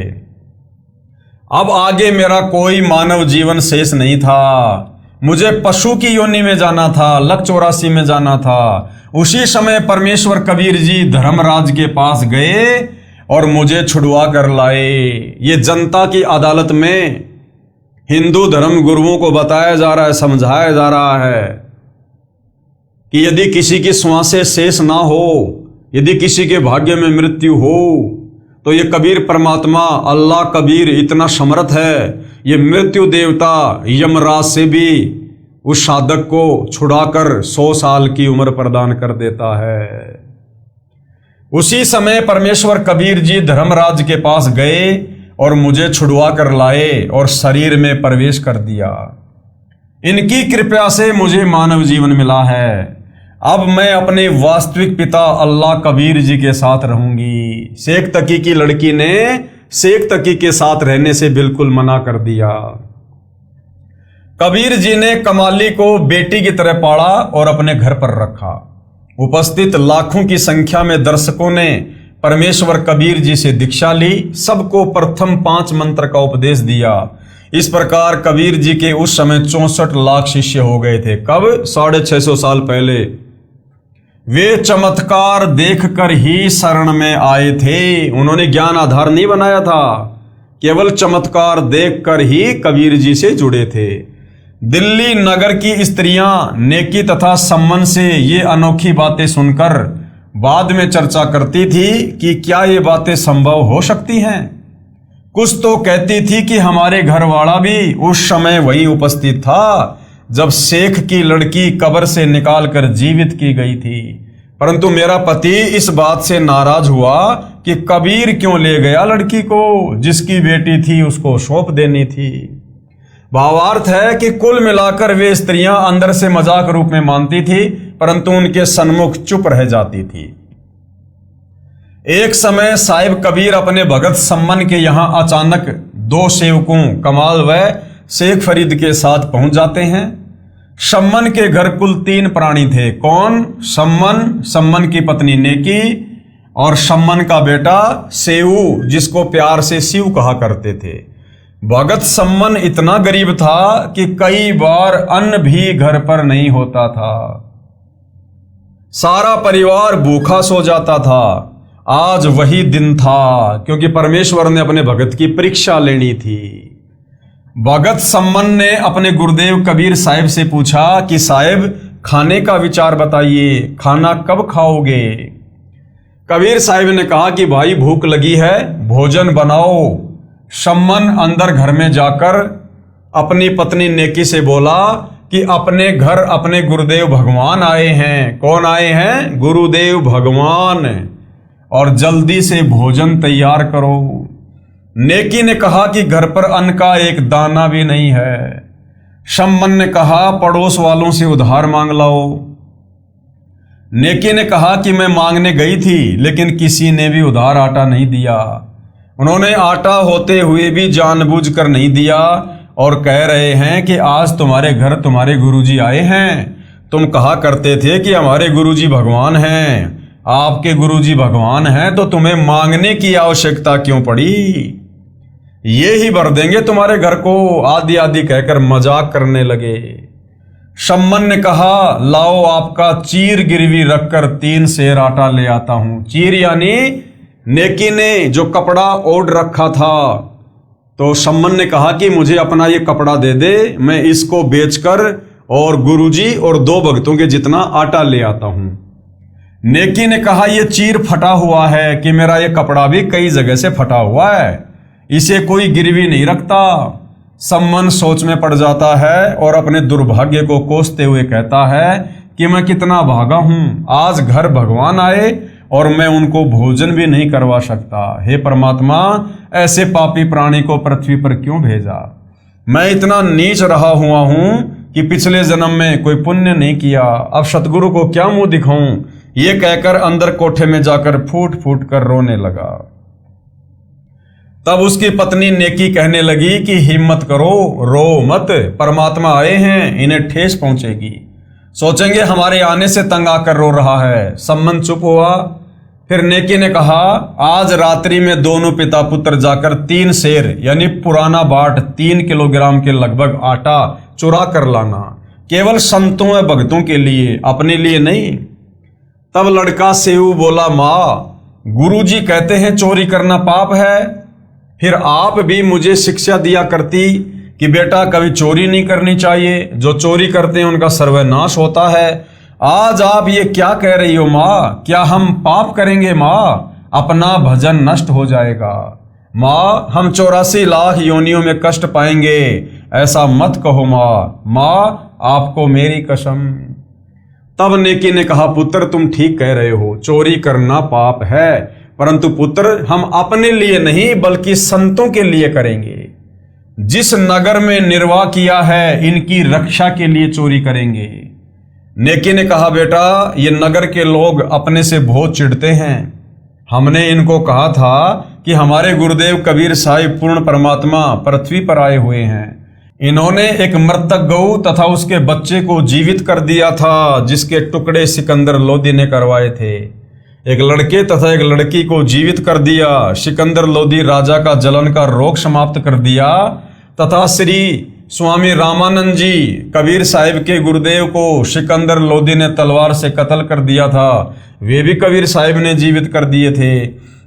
अब आगे मेरा कोई मानव जीवन शेष नहीं था। मुझे पशु की योनि में जाना था, लक 84 में जाना था। उसी समय परमेश्वर कबीर जी धर्मराज के पास गए और मुझे छुड़वा कर लाए। ये जनता की अदालत में हिंदू धर्म गुरुओं को बताया जा रहा है, समझाया जा रहा है कि यदि किसी की श्वासें शेष ना हो, यदि किसी के भाग्य में मृत्यु हो, तो ये कबीर परमात्मा अल्लाह कबीर इतना समर्थ है, ये मृत्यु देवता यमराज से भी उस साधक को छुड़ाकर 100 साल की उम्र प्रदान कर देता है। उसी समय परमेश्वर कबीर जी धर्मराज के पास गए और मुझे छुड़वा कर लाए और शरीर में प्रवेश कर दिया। इनकी कृपा से मुझे मानव जीवन मिला है। अब मैं अपने वास्तविक पिता अल्लाह कबीर जी के साथ रहूंगी। शेख तकी की लड़की ने शेख तकी के साथ रहने से बिल्कुल मना कर दिया। कबीर जी ने कमाली को बेटी की तरह पाला और अपने घर पर रखा। उपस्थित लाखों की संख्या में दर्शकों ने परमेश्वर कबीर जी से दीक्षा ली। सबको प्रथम 5 मंत्र का उपदेश दिया। इस प्रकार कबीर जी के उस समय 64 लाख शिष्य हो गए थे। कब? 650 साल पहले। वे चमत्कार देखकर ही शरण में आए थे। उन्होंने ज्ञान आधार नहीं बनाया था, केवल चमत्कार देखकर ही कबीर जी से जुड़े थे। दिल्ली नगर की स्त्रियां नेकी तथा सम्मान से ये अनोखी बातें सुनकर बाद में चर्चा करती थी कि क्या ये बातें संभव हो सकती हैं। कुछ तो कहती थी कि हमारे घर वाला भी उस समय वहीं उपस्थित था जब शेख की लड़की कब्र से निकालकर जीवित की गई थी। परंतु मेरा पति इस बात से नाराज हुआ कि कबीर क्यों ले गया लड़की को, जिसकी बेटी थी उसको सौंप देनी थी। भावार्थ है कि कुल मिलाकर वे स्त्रियां अंदर से मजाक रूप में मानती थी, परंतु उनके सन्मुख चुप रह जाती थी। एक समय साहिब कबीर अपने भगत सम्मन के यहां अचानक 2 सेवकों कमाल व शेख फरीद के साथ पहुंच जाते हैं। सम्मन के घर कुल 3 प्राणी थे। कौन? सम्मन, सम्मन की पत्नी नेकी और सम्मन का बेटा सेऊ, जिसको प्यार से शिव कहा करते थे। भगत सम्मन इतना गरीब था कि कई बार अन्न भी घर पर नहीं होता था। सारा परिवार भूखा सो जाता था आज वही दिन था, क्योंकि परमेश्वर ने अपने भगत की परीक्षा लेनी थी। भगत सम्मन ने अपने गुरुदेव कबीर साहिब से पूछा कि साहिब खाने का विचार बताइए, खाना कब खाओगे? कबीर साहिब ने कहा कि भाई भूख लगी है, भोजन बनाओ। सम्मन अंदर घर में जाकर अपनी पत्नी नेकी से बोला कि अपने घर अपने गुरुदेव भगवान आए हैं। कौन आए हैं? गुरुदेव भगवान। और जल्दी से भोजन तैयार करो। नेकी ने कहा कि घर पर अन्न का एक दाना भी नहीं है। सम्मन ने कहा पड़ोस वालों से उधार मांग लाओ। नेकी ने कहा कि मैं मांगने गई थी लेकिन किसी ने भी उधार आटा नहीं दिया। उन्होंने आटा होते हुए भी जानबूझकर नहीं दिया और कह रहे हैं कि आज तुम्हारे घर तुम्हारे गुरुजी आए हैं। तुम कहा करते थे कि हमारे गुरुजी भगवान हैं। आपके गुरुजी भगवान हैं तो तुम्हें मांगने की आवश्यकता क्यों पड़ी? ये ही भर देंगे तुम्हारे घर को, आदि आदि कहकर मजाक करने लगे। सम्मन ने कहा लाओ आपका चीर गिरवी रखकर 3 सेर आटा ले आता हूं। चीर यानी नेकी ने जो कपड़ा ओढ़ रखा था। तो सम्मन ने कहा कि मुझे अपना ये कपड़ा दे दे, मैं इसको बेचकर और गुरुजी और 2 भक्तों के जितना आटा ले आता हूं। नेकी ने कहा ये चीर फटा हुआ है कि मेरा ये कपड़ा भी कई जगह से फटा हुआ है, इसे कोई गिरवी नहीं रखता। सम्मन सोच में पड़ जाता है और अपने दुर्भाग्य को कोसते हुए कहता है कि मैं कितना भागा हूं, आज घर भगवान आए और मैं उनको भोजन भी नहीं करवा सकता। हे परमात्मा, ऐसे पापी प्राणी को पृथ्वी पर क्यों भेजा? मैं इतना नीच रहा हुआ हूं कि पिछले जन्म में कोई पुण्य नहीं किया, अब सतगुरु को क्या मुंह दिखाऊं? ये कहकर अंदर कोठे में जाकर फूट फूट कर रोने लगा। तब उसकी पत्नी नेकी कहने लगी कि हिम्मत करो, रो मत, परमात्मा आए हैं, इन्हें ठेस पहुंचेगी, सोचेंगे हमारे आने से तंग आकर रो रहा है। सम्मन चुप हुआ। फिर नेकी ने कहा आज रात्रि में दोनों पिता पुत्र जाकर 3 सेर यानी पुराना बाट 3 किलोग्राम के लगभग आटा चुरा कर लाना, केवल संतों व भक्तों के लिए, अपने लिए नहीं। तब लड़का सेऊ बोला माँ, गुरुजी कहते हैं चोरी करना पाप है, फिर आप भी मुझे शिक्षा दिया करती कि बेटा कभी चोरी नहीं करनी चाहिए, जो चोरी करते हैं उनका सर्वनाश होता है। आज आप ये क्या कह रही हो माँ? क्या हम पाप करेंगे माँ? अपना भजन नष्ट हो जाएगा माँ, हम 84 लाख योनियों में कष्ट पाएंगे, ऐसा मत कहो माँ। माँ आपको मेरी कसम। तब नेकी ने कहा पुत्र तुम ठीक कह रहे हो, चोरी करना पाप है, परंतु पुत्र हम अपने लिए नहीं बल्कि संतों के लिए करेंगे। जिस नगर में निर्वाह किया है इनकी रक्षा के लिए चोरी करेंगे। नेकी ने कहा बेटा ये नगर के लोग अपने से बहुत चिढ़ते हैं। हमने इनको कहा था कि हमारे गुरुदेव कबीर साहिब पूर्ण परमात्मा पृथ्वी पर आए हुए हैं। इन्होंने एक मृतक गऊ तथा उसके बच्चे को जीवित कर दिया था, जिसके टुकड़े सिकंदर लोदी ने करवाए थे। एक लड़के तथा एक लड़की को जीवित कर दिया। सिकंदर लोदी राजा का जलन का रोग समाप्त कर दिया तथा श्री स्वामी रामानंद जी कबीर साहिब के गुरुदेव को सिकंदर लोदी ने तलवार से कत्ल कर दिया था, वे भी कबीर साहिब ने जीवित कर दिए थे।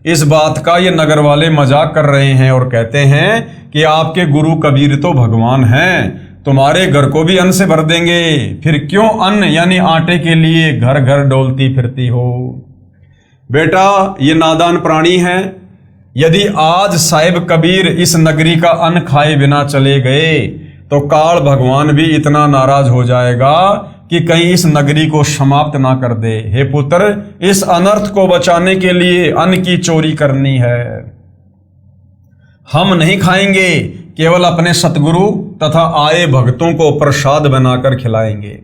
इस बात का ये नगर वाले मजाक कर रहे हैं और कहते हैं कि आपके गुरु कबीर तो भगवान हैं, तुम्हारे घर को भी अन्न से भर देंगे, फिर क्यों अन्न यानी आटे के लिए घर घर डोलती फिरती हो? बेटा ये नादान प्राणी हैं। यदि आज साहिब कबीर इस नगरी का अन्न खाए बिना चले गए तो काल भगवान भी इतना नाराज हो जाएगा कि कहीं इस नगरी को समाप्त ना कर दे। हे पुत्र इस अनर्थ को बचाने के लिए अन्न की चोरी करनी है। हम नहीं खाएंगे, केवल अपने सतगुरु तथा आए भक्तों को प्रसाद बनाकर खिलाएंगे।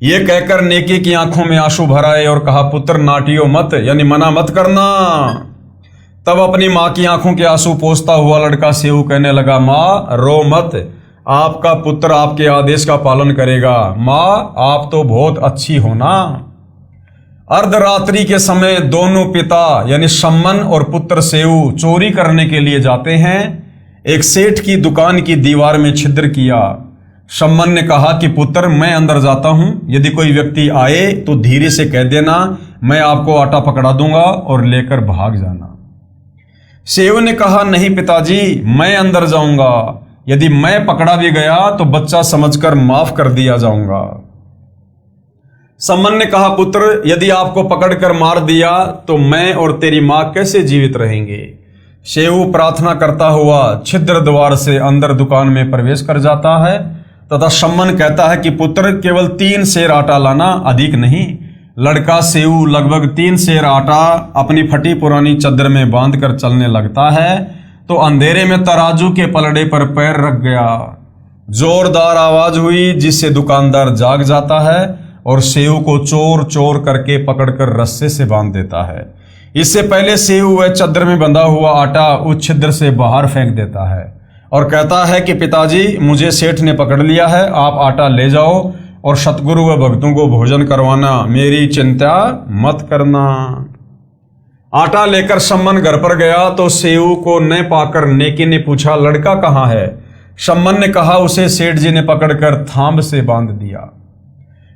ये कहकर नेकी की आंखों में आंसू भर आए और कहा पुत्र नाटियो मत यानी मना मत करना। तब अपनी माँ की आंखों के आंसू पोंछता हुआ लड़का सेऊ कहने लगा माँ रो मत, आपका पुत्र आपके आदेश का पालन करेगा। माँ आप तो बहुत अच्छी हो ना। अर्धरात्रि के समय दोनों पिता यानी सम्मन और पुत्र सेऊ चोरी करने के लिए जाते हैं। एक सेठ की दुकान की दीवार में छिद्र किया। सम्मन ने कहा कि पुत्र मैं अंदर जाता हूं, यदि कोई व्यक्ति आए तो धीरे से कह देना, मैं आपको आटा पकड़ा दूंगा और लेकर भाग जाना। सेव ने कहा नहीं पिताजी, मैं अंदर जाऊंगा, यदि मैं पकड़ा भी गया तो बच्चा समझकर माफ कर दिया जाऊंगा। सम्मन ने कहा पुत्र, यदि आपको पकड़कर मार दिया तो मैं और तेरी मां कैसे जीवित रहेंगे। सेव प्रार्थना करता हुआ छिद्र द्वार से अंदर दुकान में प्रवेश कर जाता है तथा सम्मन कहता है कि पुत्र केवल 3 सेर आटा लाना, अधिक नहीं। लड़का सेव लगभग 3 सेर आटा अपनी फटी पुरानी चादर में बांधकर चलने लगता है तो अंधेरे में तराजू के पलड़े पर पैर रख गया। जोरदार आवाज हुई जिससे दुकानदार जाग जाता है और सेव को चोर चोर करके पकड़कर रस्से से बांध देता है। इससे पहले सेव वह चादर में बंधा हुआ आटा उस छिद्र से बाहर फेंक देता है और कहता है कि पिताजी, मुझे सेठ ने पकड़ लिया है, आप आटा ले जाओ और सतगुरु व भक्तों को भोजन करवाना, मेरी चिंता मत करना। आटा लेकर सम्मन घर पर गया तो सेव को न पाकर नेकी ने पूछा, लड़का कहाँ है। सम्मन ने कहा, उसे सेठ जी ने पकड़कर थांब से बांध दिया।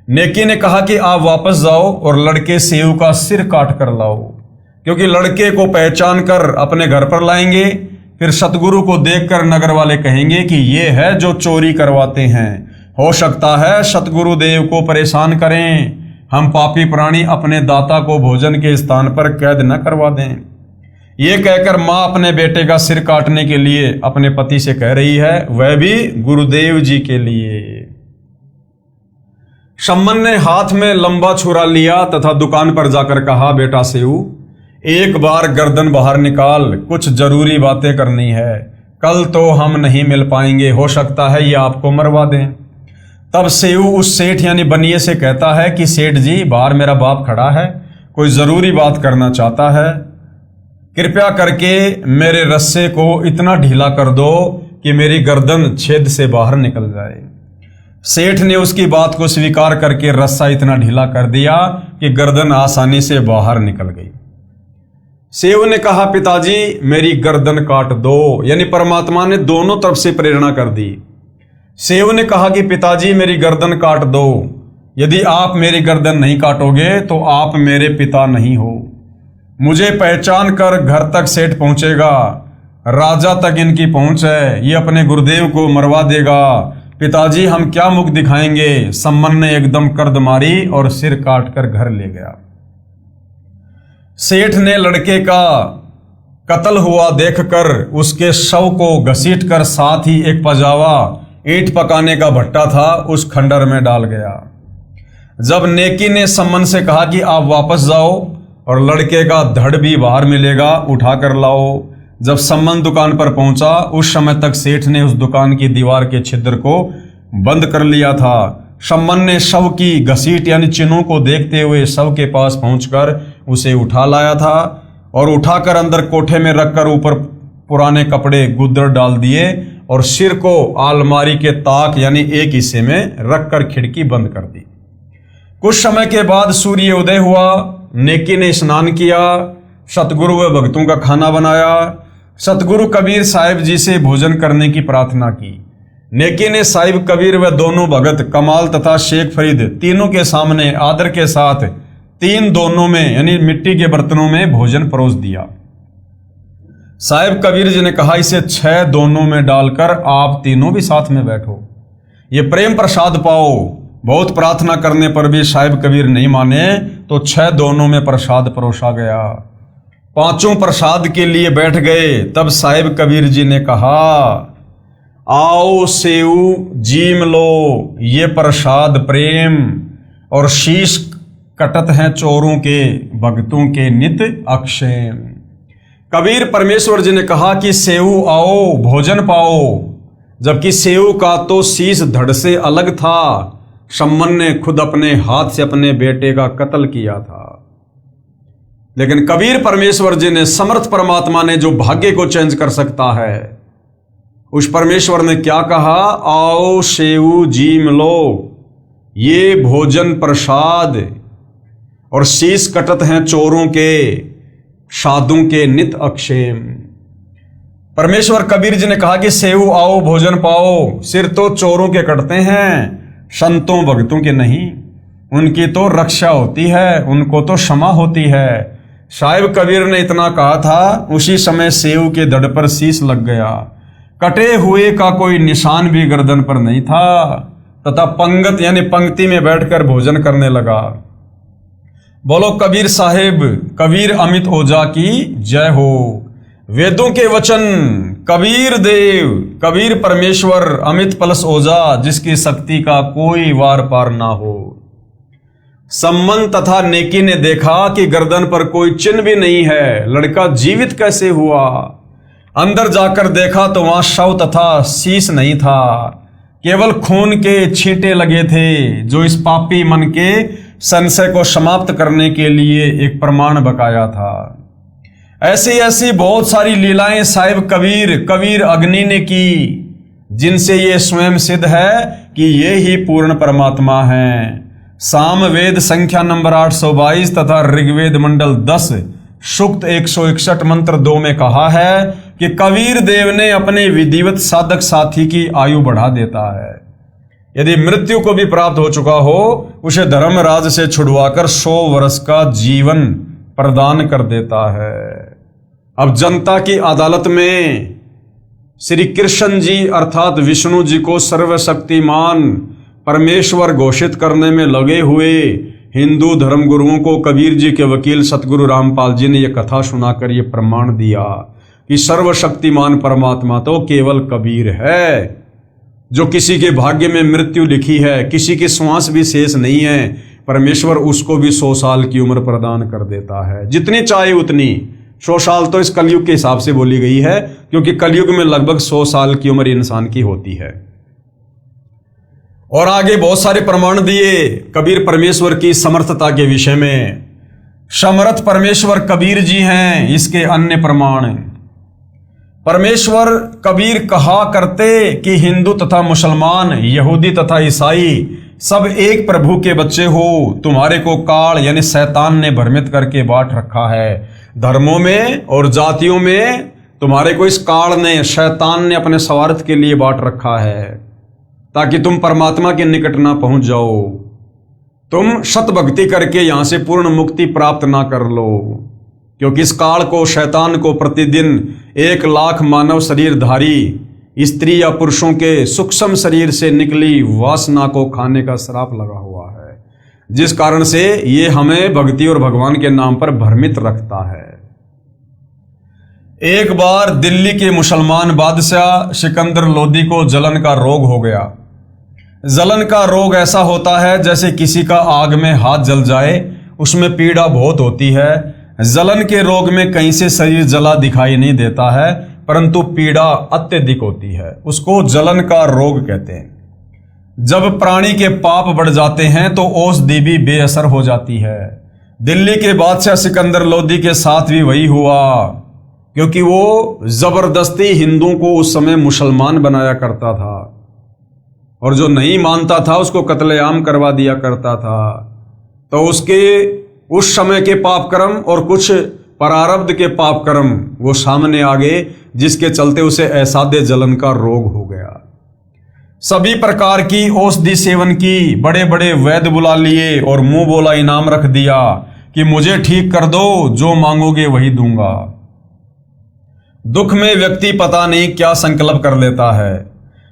नेकी ने कहा कि आप वापस जाओ और लड़के सेव का सिर काट कर लाओ, क्योंकि लड़के को पहचान कर अपने घर पर लाएंगे, फिर सतगुरु को देखकर नगर वाले कहेंगे कि ये है जो चोरी करवाते हैं। हो सकता है सतगुरु देव को परेशान करें, हम पापी प्राणी अपने दाता को भोजन के स्थान पर कैद न करवा दें। ये कहकर मां अपने बेटे का सिर काटने के लिए अपने पति से कह रही है, वह भी गुरुदेव जी के लिए। सम्मन ने हाथ में लंबा छुरा लिया तथा दुकान पर जाकर कहा, बेटा सेऊ, एक बार गर्दन बाहर निकाल, कुछ जरूरी बातें करनी है, कल तो हम नहीं मिल पाएंगे, हो सकता है ये आपको मरवा दें। तब सेऊ उस सेठ यानी बनिए से कहता है कि सेठ जी, बाहर मेरा बाप खड़ा है, कोई जरूरी बात करना चाहता है, कृपया करके मेरे रस्से को इतना ढीला कर दो कि मेरी गर्दन छेद से बाहर निकल जाए। सेठ ने उसकी बात को स्वीकार करके रस्सा इतना ढीला कर दिया कि गर्दन आसानी से बाहर निकल गई। सेव ने कहा, पिताजी मेरी गर्दन काट दो, यानी परमात्मा ने दोनों तरफ से प्रेरणा कर दी। सेव ने कहा कि पिताजी मेरी गर्दन काट दो, यदि आप मेरी गर्दन नहीं काटोगे तो आप मेरे पिता नहीं हो। मुझे पहचान कर घर तक सेठ पहुंचेगा, राजा तक इनकी पहुंच है, ये अपने गुरुदेव को मरवा देगा। पिताजी हम क्या मुख दिखाएंगे। सम्मन ने एकदम कर्द मारी और सिर काट कर घर ले गया। सेठ ने लड़के का कत्ल हुआ देखकर उसके शव को घसीटकर साथ ही एक पजावा ईंट पकाने का भट्टा था उस खंडर में डाल गया। जब नेकी ने सम्मन से कहा कि आप वापस जाओ और लड़के का धड़ भी बाहर मिलेगा, उठा कर लाओ। जब सम्मन दुकान पर पहुंचा उस समय तक सेठ ने उस दुकान की दीवार के छिद्र को बंद कर लिया था। सम्मन ने शव की घसीट यानी चिन्हों को देखते हुए शव के पास पहुंचकर उसे उठा लाया था और उठाकर अंदर कोठे में रखकर ऊपर पुराने कपड़े गुद्दर डाल दिए और सिर को आलमारी के ताक यानी एक हिस्से में रखकर खिड़की बंद कर दी। कुछ समय के बाद सूर्य उदय हुआ। नेकी ने स्नान किया, सतगुरु व भक्तों का खाना बनाया, सतगुरु कबीर साहिब जी से भोजन करने की प्रार्थना की। नेकी ने साहिब कबीर व दोनों भगत कमाल तथा शेख फरीद तीनों के सामने आदर के साथ 3 दोनों में यानी मिट्टी के बर्तनों में भोजन परोस दिया। साहिब कबीर जी ने कहा, इसे 6 दोनों में डालकर आप तीनों भी साथ में बैठो, ये प्रेम प्रसाद पाओ। बहुत प्रार्थना करने पर भी साहिब कबीर नहीं माने तो 6 दोनों में प्रसाद परोसा गया। 5 प्रसाद के लिए बैठ गए। तब साहिब कबीर जी ने कहा, आओ सेऊ जीम लो, ये प्रसाद प्रेम और शीश कटत हैं चोरों के, भक्तों के नित अक्षेम। कबीर परमेश्वर जी ने कहा कि सेऊ आओ भोजन पाओ, जबकि सेऊ का तो शीश धड़ से अलग था। सम्मन ने खुद अपने हाथ से अपने बेटे का कत्ल किया था। लेकिन कबीर परमेश्वर जी ने, समर्थ परमात्मा ने जो भाग्य को चेंज कर सकता है, उस परमेश्वर ने क्या कहा, आओ सेऊ जीम लो, ये भोजन प्रसाद और शीश कटत हैं चोरों के, साधुओं के नित अक्षेम। परमेश्वर कबीर जी ने कहा कि सेऊ आओ भोजन पाओ, सिर तो चोरों के कटते हैं, संतों भक्तों के नहीं। उनकी तो रक्षा होती है, उनको तो क्षमा होती है। साहिब कबीर ने इतना कहा था, उसी समय सेऊ के धड़ पर शीश लग गया। कटे हुए का कोई निशान भी गर्दन पर नहीं था तथा पंगत यानी पंक्ति में बैठकर भोजन करने लगा। बोलो कबीर साहिब, कबीर अमित ओझा की जय हो। वेदों के वचन, कबीर देव, कबीर परमेश्वर, अमित पलस ओझा, जिसकी शक्ति का कोई वार पार ना हो। सम्मन तथा नेकी ने देखा कि गर्दन पर कोई चिन्ह भी नहीं है, लड़का जीवित कैसे हुआ। अंदर जाकर देखा तो वहां शव तथा शीश नहीं था, केवल खून के छींटे लगे थे, जो इस पापी मन के संशय को समाप्त करने के लिए एक प्रमाण बकाया था। ऐसी ऐसी बहुत सारी लीलाएं साहिब कबीर अग्नि ने की, जिनसे ये स्वयं सिद्ध है कि ये ही पूर्ण परमात्मा हैं। साम वेद संख्या नंबर 822 तथा ऋग्वेद मंडल 10 सूक्त 161 मंत्र 2 में कहा है कि कबीर देव ने अपने विधिवत साधक साथी की आयु बढ़ा देता है। यदि मृत्यु को भी प्राप्त हो चुका हो, उसे धर्मराज से छुड़वाकर 100 वर्ष का जीवन प्रदान कर देता है। अब जनता की अदालत में श्री कृष्ण जी अर्थात विष्णु जी को सर्वशक्तिमान परमेश्वर घोषित करने में लगे हुए हिंदू धर्मगुरुओं को कबीर जी के वकील सतगुरु रामपाल जी ने यह कथा सुनाकर यह प्रमाण दिया कि सर्वशक्तिमान परमात्मा तो केवल कबीर है। जो किसी के भाग्य में मृत्यु लिखी है, किसी की श्वास भी शेष नहीं है, परमेश्वर उसको भी 100 साल की उम्र प्रदान कर देता है, जितनी चाहे उतनी। 100 साल तो इस कलयुग के हिसाब से बोली गई है, क्योंकि कलयुग में लगभग 100 साल की उम्र इंसान की होती है। और आगे बहुत सारे प्रमाण दिए कबीर परमेश्वर की समर्थता के विषय में। समर्थ परमेश्वर कबीर जी हैं, इसके अन्य प्रमाण। परमेश्वर कबीर कहा करते कि हिंदू तथा मुसलमान, यहूदी तथा ईसाई सब एक प्रभु के बच्चे हो। तुम्हारे को काल यानी शैतान ने भ्रमित करके बांट रखा है। धर्मों में और जातियों में तुम्हारे को इस काल ने, शैतान ने अपने स्वार्थ के लिए बांट रखा है, ताकि तुम परमात्मा के निकट ना पहुंच जाओ, तुम सत भक्ति करके यहां से पूर्ण मुक्ति प्राप्त ना कर लो। क्योंकि इस काल को, शैतान को प्रतिदिन 1 लाख मानव शरीरधारी स्त्री या पुरुषों के सूक्ष्म शरीर से निकली वासना को खाने का श्राप लगा हुआ है, जिस कारण से ये हमें भक्ति और भगवान के नाम पर भ्रमित रखता है। एक बार दिल्ली के मुसलमान बादशाह सिकंदर लोदी को जलन का रोग हो गया। जलन का रोग ऐसा होता है जैसे किसी का आग में हाथ जल जाए, उसमें पीड़ा बहुत होती है। जलन के रोग में कहीं से शरीर जला दिखाई नहीं देता है, परंतु पीड़ा अत्यधिक होती है, उसको जलन का रोग कहते हैं। जब प्राणी के पाप बढ़ जाते हैं तो औषधि भी बेअसर हो जाती है। दिल्ली के बादशाह सिकंदर लोदी के साथ भी वही हुआ, क्योंकि वो जबरदस्ती हिंदुओं को उस समय मुसलमान बनाया करता था, और जो नहीं मानता था उसको कत्लेआम करवा दिया करता था। तो उसके उस समय के पाप कर्म और कुछ प्रारब्ध के पाप कर्म वो सामने आ गए, जिसके चलते उसे असाध्य जलन का रोग हो गया। सभी प्रकार की औषधि सेवन की, बड़े बड़े वैद्य बुला लिए और मुंह बोला इनाम रख दिया कि मुझे ठीक कर दो, जो मांगोगे वही दूंगा। दुख में व्यक्ति पता नहीं क्या संकल्प कर लेता है।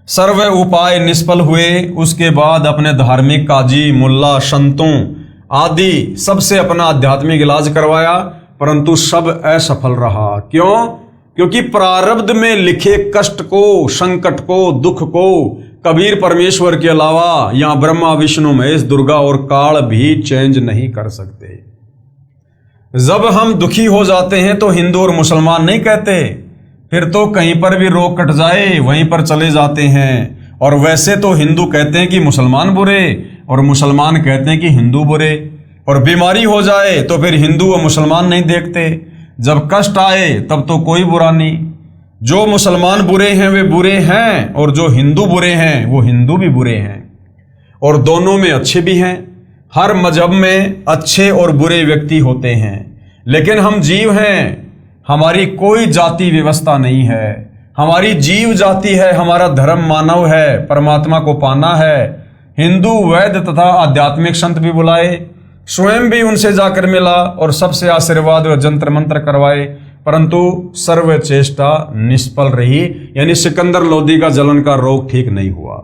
सर्व उपाय निष्फल हुए। उसके बाद अपने धार्मिक काजी, मुल्ला, संतों आदि सबसे अपना आध्यात्मिक इलाज करवाया, परंतु सब असफल रहा। क्यों? क्योंकि प्रारब्ध में लिखे कष्ट को, संकट को, दुख को कबीर परमेश्वर के अलावा यहाँ ब्रह्मा, विष्णु, महेश, दुर्गा और काल भी चेंज नहीं कर सकते। जब हम दुखी हो जाते हैं तो हिंदू और मुसलमान नहीं कहते, फिर तो कहीं पर भी रोग कट जाए वहीं पर चले जाते हैं। और वैसे तो हिंदू कहते हैं कि मुसलमान बुरे और मुसलमान कहते हैं कि हिंदू बुरे। और बीमारी हो जाए तो फिर हिंदू और मुसलमान नहीं देखते, जब कष्ट आए तब तो कोई बुरा नहीं। जो मुसलमान बुरे हैं वे बुरे हैं, और जो हिंदू बुरे हैं वो हिंदू भी बुरे हैं, और दोनों में अच्छे भी हैं। हर मजहब में अच्छे और बुरे व्यक्ति होते हैं, लेकिन हम जीव हैं, हमारी कोई जाति व्यवस्था नहीं है। हमारी जीव जाति है, हमारा धर्म मानव है, परमात्मा को पाना है। हिंदू वैद्य तथा आध्यात्मिक संत भी बुलाए, स्वयं भी उनसे जाकर मिला और सबसे आशीर्वाद व जंत्र मंत्र करवाए, परंतु सर्व चेष्टा निष्फल रही। यानी सिकंदर लोदी का जलन का रोग ठीक नहीं हुआ।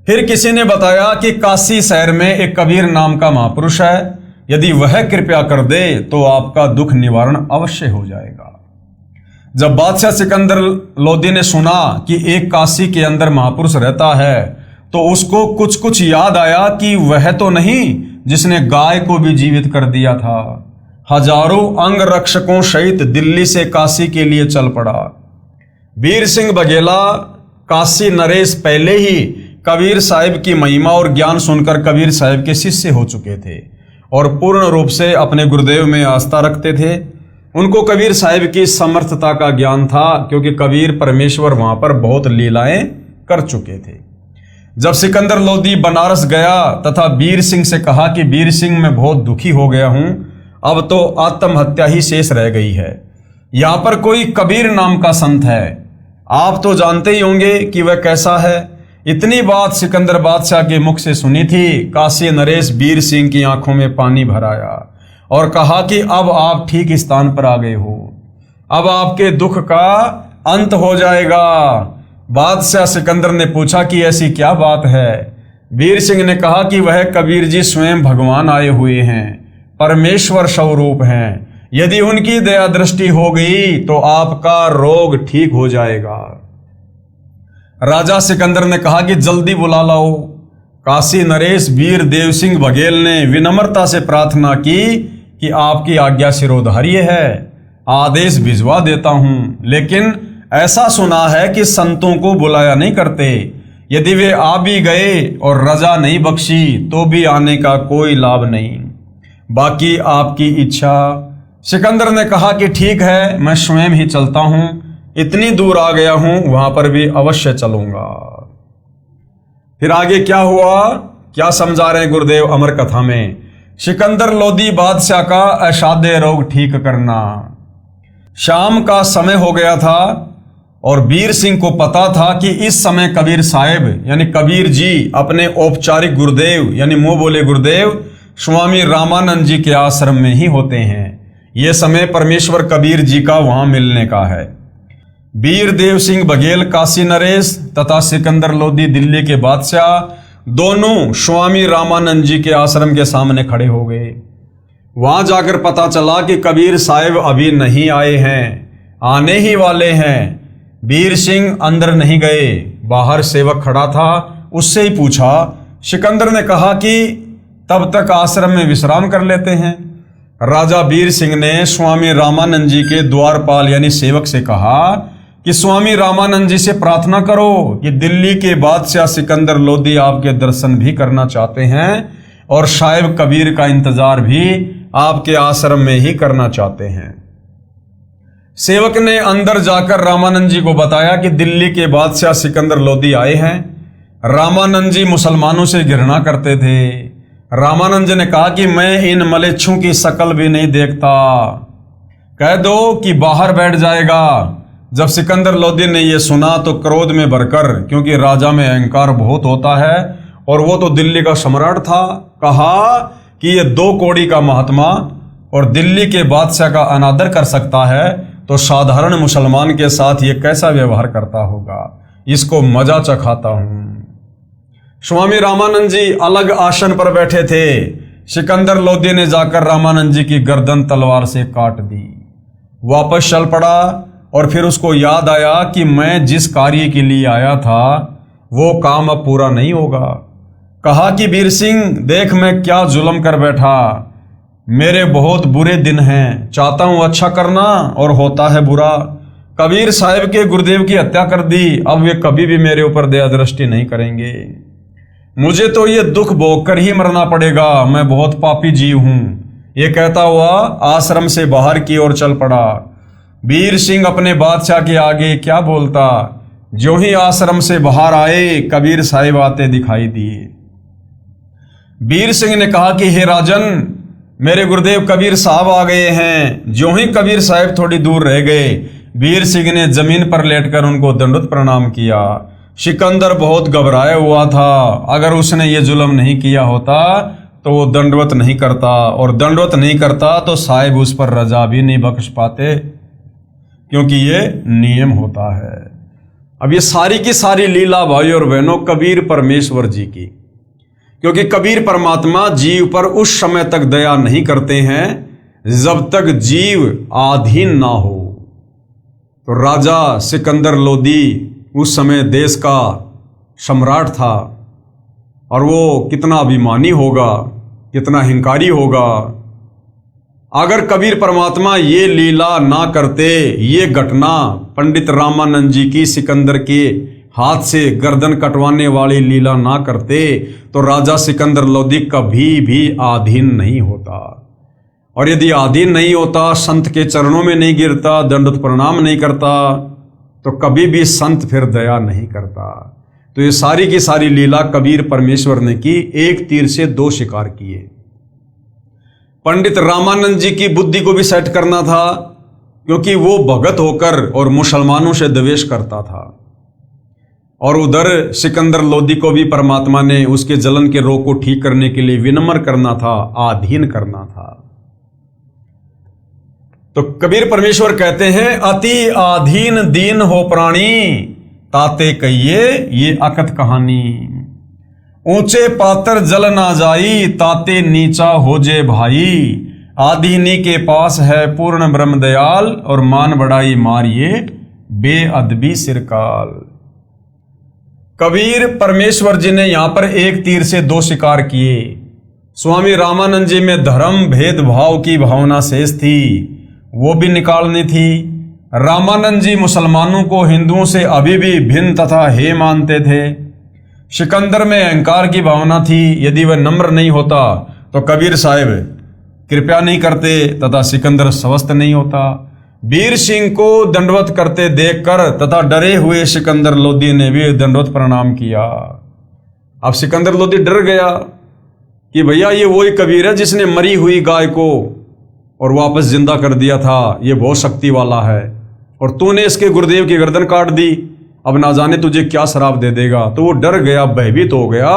फिर किसी ने बताया कि काशी शहर में एक कबीर नाम का महापुरुष है, यदि वह कृपया कर दे तो आपका दुख निवारण अवश्य हो जाएगा। जब बादशाह सिकंदर लोदी ने सुना कि एक काशी के अंदर महापुरुष रहता है, तो उसको कुछ कुछ याद आया कि वह तो नहीं जिसने गाय को भी जीवित कर दिया था। हजारों अंग रक्षकों सहित दिल्ली से काशी के लिए चल पड़ा। वीर सिंह बघेला काशी नरेश पहले ही कबीर साहिब की महिमा और ज्ञान सुनकर कबीर साहिब के शिष्य हो चुके थे और पूर्ण रूप से अपने गुरुदेव में आस्था रखते थे। उनको कबीर साहिब की समर्थता का ज्ञान था, क्योंकि कबीर परमेश्वर वहां पर बहुत लीलाएं कर चुके थे। जब सिकंदर लोदी बनारस गया तथा वीर सिंह से कहा कि वीर सिंह मैं बहुत दुखी हो गया हूं, अब तो आत्महत्या ही शेष रह गई है। यहां पर कोई कबीर नाम का संत है, आप तो जानते ही होंगे कि वह कैसा है। इतनी बात सिकंदर बादशाह के मुख से सुनी थी, काशी नरेश वीर सिंह की आंखों में पानी भर आया और कहा कि अब आप ठीक स्थान पर आ गए हो, अब आपके दुख का अंत हो जाएगा। बादशाह सिकंदर ने पूछा कि ऐसी क्या बात है। वीर सिंह ने कहा कि वह कबीर जी स्वयं भगवान आए हुए हैं, परमेश्वर स्वरूप हैं, यदि उनकी दया दृष्टि हो गई तो आपका रोग ठीक हो जाएगा। राजा सिकंदर ने कहा कि जल्दी बुला लाओ। काशी नरेश वीर देव सिंह बघेल ने विनम्रता से प्रार्थना की कि आपकी आज्ञा शिरोधार्य है, आदेश भिजवा देता हूं, लेकिन ऐसा सुना है कि संतों को बुलाया नहीं करते। यदि वे आ भी गए और रजा नहीं बख्शी तो भी आने का कोई लाभ नहीं, बाकी आपकी इच्छा। सिकंदर ने कहा कि ठीक है, मैं स्वयं ही चलता हूं, इतनी दूर आ गया हूं, वहां पर भी अवश्य चलूंगा। फिर आगे क्या हुआ, क्या समझा रहे हैं गुरुदेव अमर कथा में। सिकंदर लोदी बादशाह का असाध्य रोग ठीक करना। शाम का समय हो गया था और वीर सिंह को पता था कि इस समय कबीर साहिब यानी कबीर जी अपने औपचारिक गुरुदेव यानी मुंह बोले गुरुदेव स्वामी रामानंद जी के आश्रम में ही होते हैं। यह समय परमेश्वर कबीर जी का वहां मिलने का है। वीर देव सिंह बघेल काशी नरेश तथा सिकंदर लोदी दिल्ली के बादशाह दोनों स्वामी रामानंद जी के आश्रम के सामने खड़े हो गए। वहां जाकर पता चला कि कबीर साहिब अभी नहीं आए हैं, आने ही वाले हैं। वीर सिंह अंदर नहीं गए, बाहर सेवक खड़ा था, उससे ही पूछा। सिकंदर ने कहा कि तब तक आश्रम में विश्राम कर लेते हैं। राजा वीर सिंह ने स्वामी रामानंद जी के द्वारपाल यानी सेवक से कहा कि स्वामी रामानंद जी से प्रार्थना करो कि दिल्ली के बादशाह सिकंदर लोदी आपके दर्शन भी करना चाहते हैं और साहिब कबीर का इंतजार भी आपके आश्रम में ही करना चाहते हैं। सेवक ने अंदर जाकर रामानंद जी को बताया कि दिल्ली के बादशाह सिकंदर लोदी आए हैं। रामानंद जी मुसलमानों से घृणा करते थे। रामानंद जी ने कहा कि मैं इन मलेच्छों की शक्ल भी नहीं देखता, कह दो कि बाहर बैठ जाएगा। जब सिकंदर लोदी ने यह सुना तो क्रोध में भरकर, क्योंकि राजा में अहंकार बहुत होता है और वो तो दिल्ली का सम्राट था, कहा कि ये 2 कौड़ी का महात्मा और दिल्ली के बादशाह का अनादर कर सकता है तो साधारण मुसलमान के साथ ये कैसा व्यवहार करता होगा, इसको मजा चखाता हूं। स्वामी रामानंद जी अलग आसन पर बैठे थे। सिकंदर लोदी ने जाकर रामानंद जी की गर्दन तलवार से काट दी, वापस चल पड़ा और फिर उसको याद आया कि मैं जिस कार्य के लिए आया था वो काम अब पूरा नहीं होगा। कहा कि वीर सिंह देख मैं क्या जुल्म कर बैठा, मेरे बहुत बुरे दिन हैं, चाहता हूं अच्छा करना और होता है बुरा। कबीर साहिब के गुरुदेव की हत्या कर दी, अब वे कभी भी मेरे ऊपर दया दृष्टि नहीं करेंगे। मुझे तो ये दुख भोग कर ही मरना पड़ेगा, मैं बहुत पापी जीव हूं। ये कहता हुआ आश्रम से बाहर की ओर चल पड़ा। वीर सिंह अपने बादशाह के आगे क्या बोलता, जो ही आश्रम से बाहर आए कबीर साहिब आते दिखाई दिए। वीर सिंह ने कहा कि हे राजन, मेरे गुरुदेव कबीर साहब आ गए हैं। जो ही कबीर साहब थोड़ी दूर रह गए, वीर सिंह ने जमीन पर लेटकर उनको दंडवत प्रणाम किया। सिकंदर बहुत घबराया हुआ था, अगर उसने ये जुल्म नहीं किया होता तो वो दंडवत नहीं करता, और दंडवत नहीं करता तो साहिब उस पर रजा भी नहीं बख्श पाते, क्योंकि ये नियम होता है। अब ये सारी की सारी लीला भाई और बहनों कबीर परमेश्वर जी की, क्योंकि कबीर परमात्मा जीव पर उस समय तक दया नहीं करते हैं जब तक जीव आधीन ना हो। तो राजा सिकंदर लोदी उस समय देश का सम्राट था, और वो कितना अभिमानी होगा, कितना हिंकारी होगा। अगर कबीर परमात्मा ये लीला ना करते, ये घटना पंडित रामानंद जी की सिकंदर के हाथ से गर्दन कटवाने वाली लीला ना करते, तो राजा सिकंदर लोदी कभी भी आधीन नहीं होता। और यदि आधीन नहीं होता, संत के चरणों में नहीं गिरता, दंडवत प्रणाम नहीं करता, तो कभी भी संत फिर दया नहीं करता। तो ये सारी की सारी लीला कबीर परमेश्वर ने की, एक तीर से दो शिकार किए। पंडित रामानंद जी की बुद्धि को भी सेट करना था, क्योंकि वो भगत होकर और मुसलमानों से द्वेष करता था, और उधर सिकंदर लोदी को भी परमात्मा ने उसके जलन के रोग को ठीक करने के लिए विनम्र करना था, आधीन करना था। तो कबीर परमेश्वर कहते हैं, अति आधीन दीन हो प्राणी, ताते कहिए ये अकथ कहानी। ऊंचे पातर जल ना जाई, ताते नीचा हो जे भाई। आधीनी के पास है पूर्ण ब्रह्म दयाल, और मान बढ़ाई मारिए बेअदबी सिरकाल। कबीर परमेश्वर जी ने यहां पर एक तीर से दो शिकार किए। स्वामी रामानंद जी में धर्म भेदभाव की भावना शेष थी, वो भी निकालनी थी। रामानंद जी मुसलमानों को हिंदुओं से अभी भी भिन्न तथा हे मानते थे। सिकंदर में अहंकार की भावना थी, यदि वह नम्र नहीं होता तो कबीर साहिब कृपया नहीं करते तथा सिकंदर स्वस्थ नहीं होता। वीर सिंह को दंडवत करते देखकर तथा डरे हुए सिकंदर लोदी ने भी दंडवत प्रणाम किया। अब सिकंदर लोदी डर गया कि भैया ये वही कबीर है जिसने मरी हुई गाय को और वापस जिंदा कर दिया था, ये बहुत शक्ति वाला है, और तूने इसके गुरुदेव की गर्दन काट दी, अब ना जाने तुझे क्या श्राप दे देगा। तो वो डर गया, भयभीत हो गया।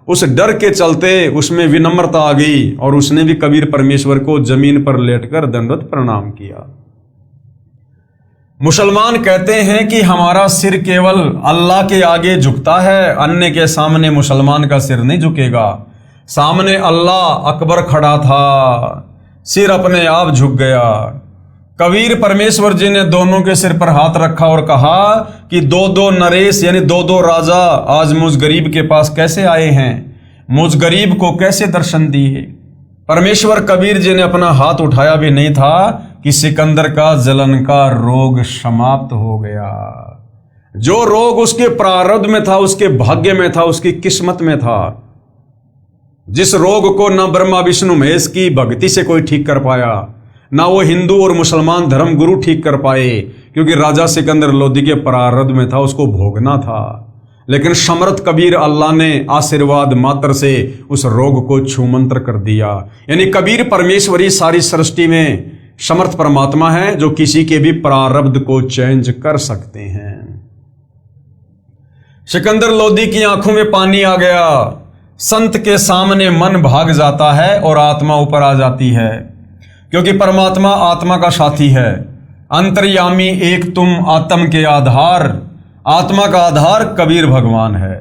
उस डर के चलते उसमें विनम्रता आ गई, और उसने भी कबीर परमेश्वर को जमीन पर लेटकर दंडवत प्रणाम किया। मुसलमान कहते हैं कि हमारा सिर केवल अल्लाह के आगे झुकता है, अन्य के सामने मुसलमान का सिर नहीं झुकेगा। सामने अल्लाह अकबर खड़ा था, सिर अपने आप झुक गया। कबीर परमेश्वर जी ने दोनों के सिर पर हाथ रखा और कहा कि दो दो नरेश यानी दो दो राजा आज मुझ गरीब के पास कैसे आए हैं, मुझ गरीब को कैसे दर्शन दिए। परमेश्वर कबीर जी ने अपना हाथ उठाया भी नहीं था कि सिकंदर का जलन का रोग समाप्त हो गया। जो रोग उसके प्रारब्ध में था, उसके भाग्य में था, उसकी किस्मत में था, जिस रोग को न ब्रह्मा विष्णु महेश की भक्ति से कोई ठीक कर पाया, ना वो हिंदू और मुसलमान धर्म गुरु ठीक कर पाए, क्योंकि राजा सिकंदर लोदी के प्रारब्ध में था, उसको भोगना था। लेकिन समर्थ कबीर अल्लाह ने आशीर्वाद मात्र से उस रोग को छूमंत्र कर दिया। यानी कबीर परमेश्वरी सारी सृष्टि में समर्थ परमात्मा है, जो किसी के भी प्रारब्ध को चेंज कर सकते हैं। सिकंदर लोदी की आंखों में पानी आ गया। संत के सामने मन भाग जाता है और आत्मा ऊपर आ जाती है, क्योंकि परमात्मा आत्मा का साथी है। अंतर्यामी एक तुम आत्म के आधार, आत्मा का आधार कबीर भगवान है।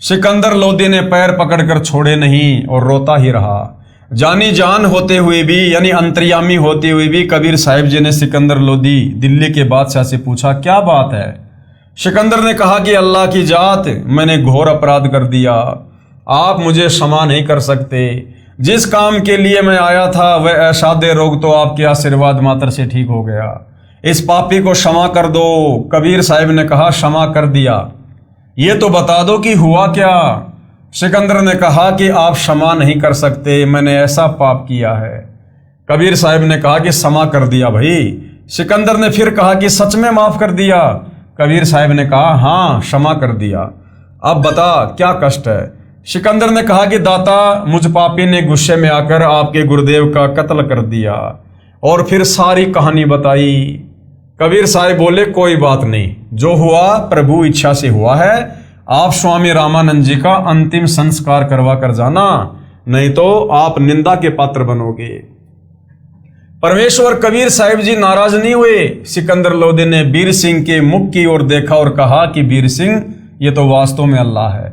सिकंदर लोदी ने पैर पकड़कर छोड़े नहीं और रोता ही रहा। जानी जान होते हुए भी यानी अंतर्यामी होते हुए भी कबीर साहिब जी ने सिकंदर लोदी दिल्ली के बादशाह से पूछा, क्या बात है? सिकंदर ने कहा कि अल्लाह की जात, मैंने घोर अपराध कर दिया, आप मुझे क्षमा नहीं कर सकते। जिस काम के लिए मैं आया था वह असाध्य रोग तो आपके आशीर्वाद मात्र से ठीक हो गया। इस पापी को क्षमा कर दो। कबीर साहिब ने कहा, क्षमा कर दिया, ये तो बता दो कि हुआ क्या। सिकंदर ने कहा कि आप क्षमा नहीं कर सकते, मैंने ऐसा पाप किया है। कबीर साहिब ने कहा कि क्षमा कर दिया भाई। सिकंदर ने फिर कहा कि सच में माफ कर दिया। कबीर साहिब ने कहा, हाँ क्षमा कर दिया, अब बता क्या कष्ट है। सिकंदर ने कहा कि दाता, मुझ पापी ने गुस्से में आकर आपके गुरुदेव का कत्ल कर दिया। और फिर सारी कहानी बताई। कबीर साहब बोले कोई बात नहीं, जो हुआ प्रभु इच्छा से हुआ है। आप स्वामी रामानंद जी का अंतिम संस्कार करवा कर जाना, नहीं तो आप निंदा के पात्र बनोगे। परमेश्वर कबीर साहिब जी नाराज नहीं हुए। सिकंदर लोधी ने बीर सिंह के मुख की ओर देखा और कहा कि बीर सिंह, ये तो वास्तव में अल्लाह है।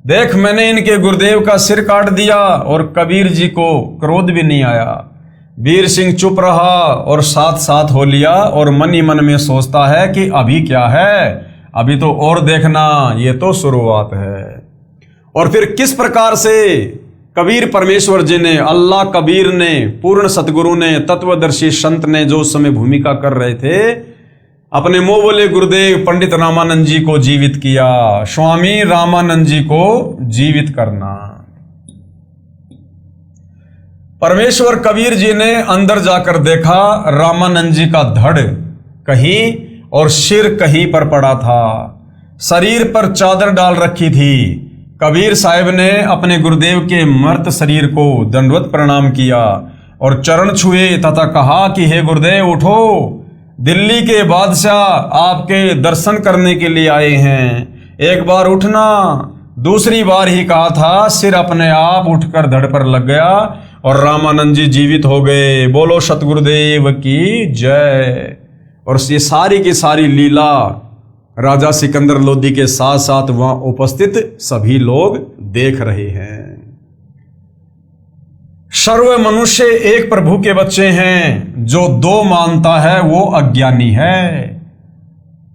देख, मैंने इनके गुरुदेव का सिर काट दिया और कबीर जी को क्रोध भी नहीं आया। बीर सिंह चुप रहा और साथ साथ हो लिया और मन ही मन में सोचता है कि अभी क्या है, अभी तो और देखना, ये तो शुरुआत है। और फिर किस प्रकार से कबीर परमेश्वर जी ने, अल्लाह कबीर ने, पूर्ण सतगुरु ने, तत्वदर्शी संत ने जो उस समय भूमिका कर रहे थे, अपने मुंह बोले गुरुदेव पंडित रामानंद जी को जीवित किया। स्वामी रामानंद जी को जीवित करना। परमेश्वर कबीर जी ने अंदर जाकर देखा, रामानंद जी का धड़ कहीं और सिर कहीं पर पड़ा था। शरीर पर चादर डाल रखी थी। कबीर साहब ने अपने गुरुदेव के मृत शरीर को दंडवत प्रणाम किया और चरण छुए तथा कहा कि हे गुरुदेव उठो, दिल्ली के बादशाह आपके दर्शन करने के लिए आए हैं, एक बार उठना। दूसरी बार ही कहा था, सिर अपने आप उठकर धड़ पर लग गया और रामानंद जी जीवित हो गए। बोलो सतगुरुदेव की जय। और ये सारी की सारी लीला राजा सिकंदर लोधी के साथ साथ वहां उपस्थित सभी लोग देख रहे हैं। सर्व मनुष्य एक प्रभु के बच्चे हैं, जो दो मानता है वो अज्ञानी है।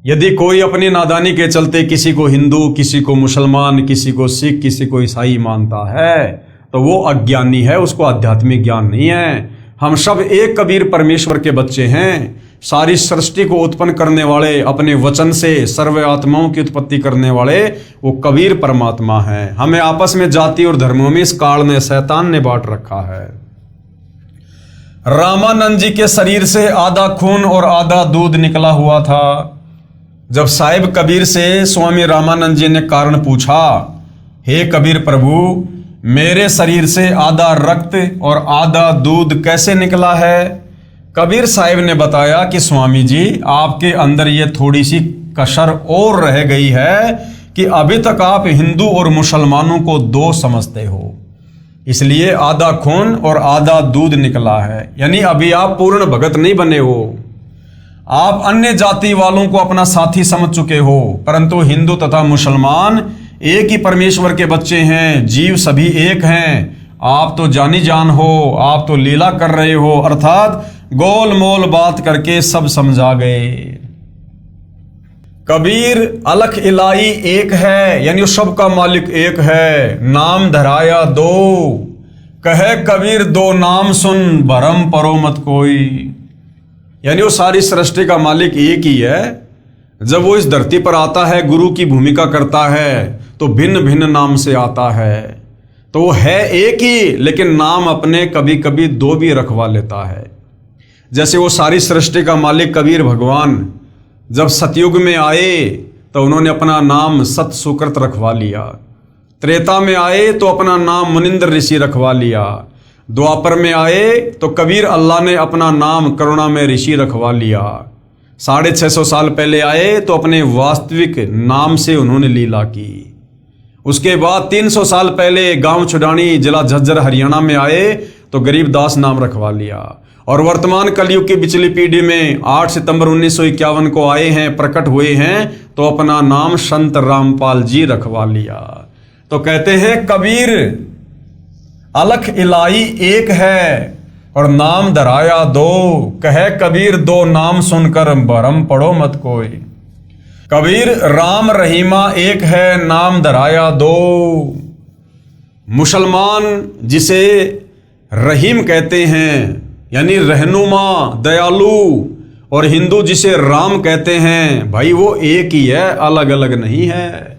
यदि कोई अपनी नादानी के चलते किसी को हिंदू, किसी को मुसलमान, किसी को सिख, किसी को ईसाई मानता है, तो वो अज्ञानी है, उसको आध्यात्मिक ज्ञान नहीं है। हम सब एक कबीर परमेश्वर के बच्चे हैं। सारी सृष्टि को उत्पन्न करने वाले, अपने वचन से सर्व आत्माओं की उत्पत्ति करने वाले वो कबीर परमात्मा है। हमें आपस में जाति और धर्मों में इस काल ने, शैतान ने बांट रखा है। रामानंद जी के शरीर से आधा खून और आधा दूध निकला हुआ था। जब साहिब कबीर से स्वामी रामानंद जी ने कारण पूछा, हे कबीर प्रभु, मेरे शरीर से आधा रक्त और आधा दूध कैसे निकला है? कबीर साहिब ने बताया कि स्वामी जी, आपके अंदर ये थोड़ी सी कसर और रह गई है कि अभी तक आप हिंदू और मुसलमानों को दो समझते हो, इसलिए आधा खून और आधा दूध निकला है। यानी अभी आप पूर्ण भगत नहीं बने हो। आप अन्य जाति वालों को अपना साथी समझ चुके हो, परंतु हिंदू तथा मुसलमान एक ही परमेश्वर के बच्चे हैं, जीव सभी एक हैं। आप तो जानी जान हो, आप तो लीला कर रहे हो, अर्थात गोल मोल बात करके सब समझा गए। कबीर अलख इलाई एक है, यानी सबका मालिक एक है। नाम धराया दो, कहे कबीर दो नाम सुन, भरम परो मत कोई। यानी वो सारी सृष्टि का मालिक एक ही है। जब वो इस धरती पर आता है, गुरु की भूमिका करता है, तो भिन्न भिन्न नाम से आता है। तो वो है एक ही, लेकिन नाम अपने कभी कभी दो भी रखवा लेता है। जैसे वो सारी सृष्टि का मालिक कबीर भगवान जब सतयुग में आए तो उन्होंने अपना नाम सत सुकृत रखवा लिया। त्रेता में आए तो अपना नाम मुनिंद्र ऋषि रखवा लिया। द्वापर में आए तो कबीर अल्लाह ने अपना नाम करुणा में ऋषि रखवा लिया। 650 साल पहले आए तो अपने वास्तविक नाम से उन्होंने लीला की। उसके बाद 300 साल पहले गांव छुडानी जिला झज्जर हरियाणा में आए तो गरीबदास नाम रखवा लिया। और वर्तमान कलयुग की पिछली पीढ़ी में 8 सितंबर 1951 को आए हैं, प्रकट हुए हैं, तो अपना नाम संत रामपाल जी रखवा लिया। तो कहते हैं कबीर अलख इलाई एक है और नाम धराया दो, कहे कबीर दो नाम सुनकर भरम पड़ो मत कोई। कबीर राम रहीमा एक है, नाम धराया दो। मुसलमान जिसे रहीम कहते हैं, यानी रहनुमा, दयालु, और हिंदू जिसे राम कहते हैं, भाई वो एक ही है, अलग अलग नहीं है।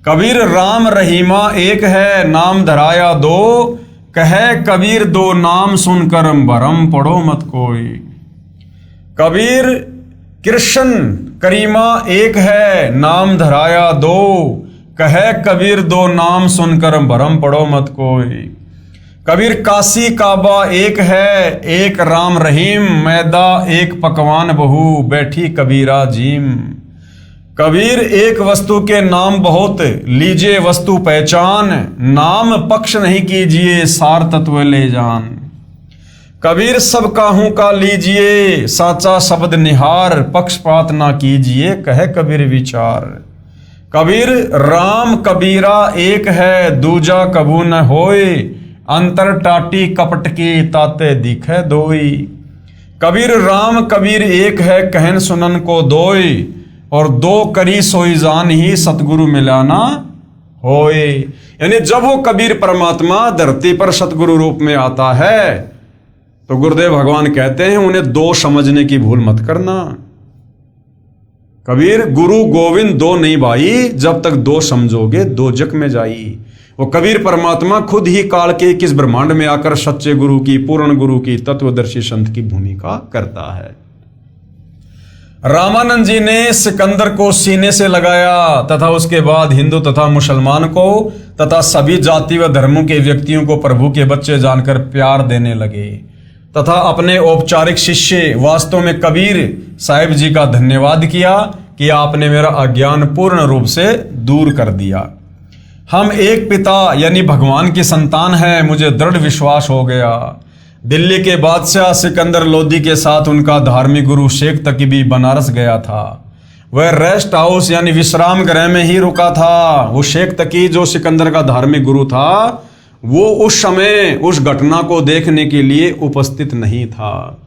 कबीर राम रहीमा एक है, नाम धराया दो, कहे कबीर दो नाम सुनकर भरम पड़ो मत कोई। कबीर कृष्ण करीमा एक है, नाम धराया दो, कहे कबीर दो नाम सुनकर भरम पड़ो मत कोई। कबीर काशी काबा एक है, एक राम रहीम, मैदा एक पकवान बहू, बैठी कबीरा जीम। कबीर एक वस्तु के नाम बहुत, लीजिए वस्तु पहचान, नाम पक्ष नहीं कीजिए, सार तत्व ले जान। कबीर सब काहू का लीजिए, साचा शब्द निहार, पक्षपात ना कीजिए, कहे कबीर विचार। कबीर राम कबीरा एक है, दूजा कबू न होए, अंतर टाटी कपट की ताते दिखे दोई। कबीर राम कबीर एक है, कहन सुनन को दोई, और दो करी सोई जान ही सतगुरु मिलाना होए। यानी जब वो कबीर परमात्मा धरती पर सतगुरु रूप में आता है तो गुरुदेव भगवान कहते हैं उन्हें दो समझने की भूल मत करना। कबीर गुरु गोविंद दो नहीं भाई, जब तक दो समझोगे दो जग में जाई। वो कबीर परमात्मा खुद ही काल के किस ब्रह्मांड में आकर सच्चे गुरु की, पूर्ण गुरु की, तत्वदर्शी संत की भूमिका करता है। रामानंद जी ने सिकंदर को सीने से लगाया तथा उसके बाद हिंदू तथा मुसलमान को तथा सभी जाति व धर्मों के व्यक्तियों को प्रभु के बच्चे जानकर प्यार देने लगे तथा अपने औपचारिक शिष्य वास्तव में कबीर साहिब जी का धन्यवाद किया कि आपने मेरा अज्ञान पूर्ण रूप से दूर कर दिया। हम एक पिता यानी भगवान की संतान हैं, मुझे दृढ़ विश्वास हो गया। दिल्ली के बादशाह सिकंदर लोदी के साथ उनका धार्मिक गुरु शेख तकीबी बनारस गया था। वह रेस्ट हाउस यानी विश्राम गृह में ही रुका था। वो शेख तकी जो सिकंदर का धार्मिक गुरु था, वो उस समय उस घटना को देखने के लिए उपस्थित नहीं था,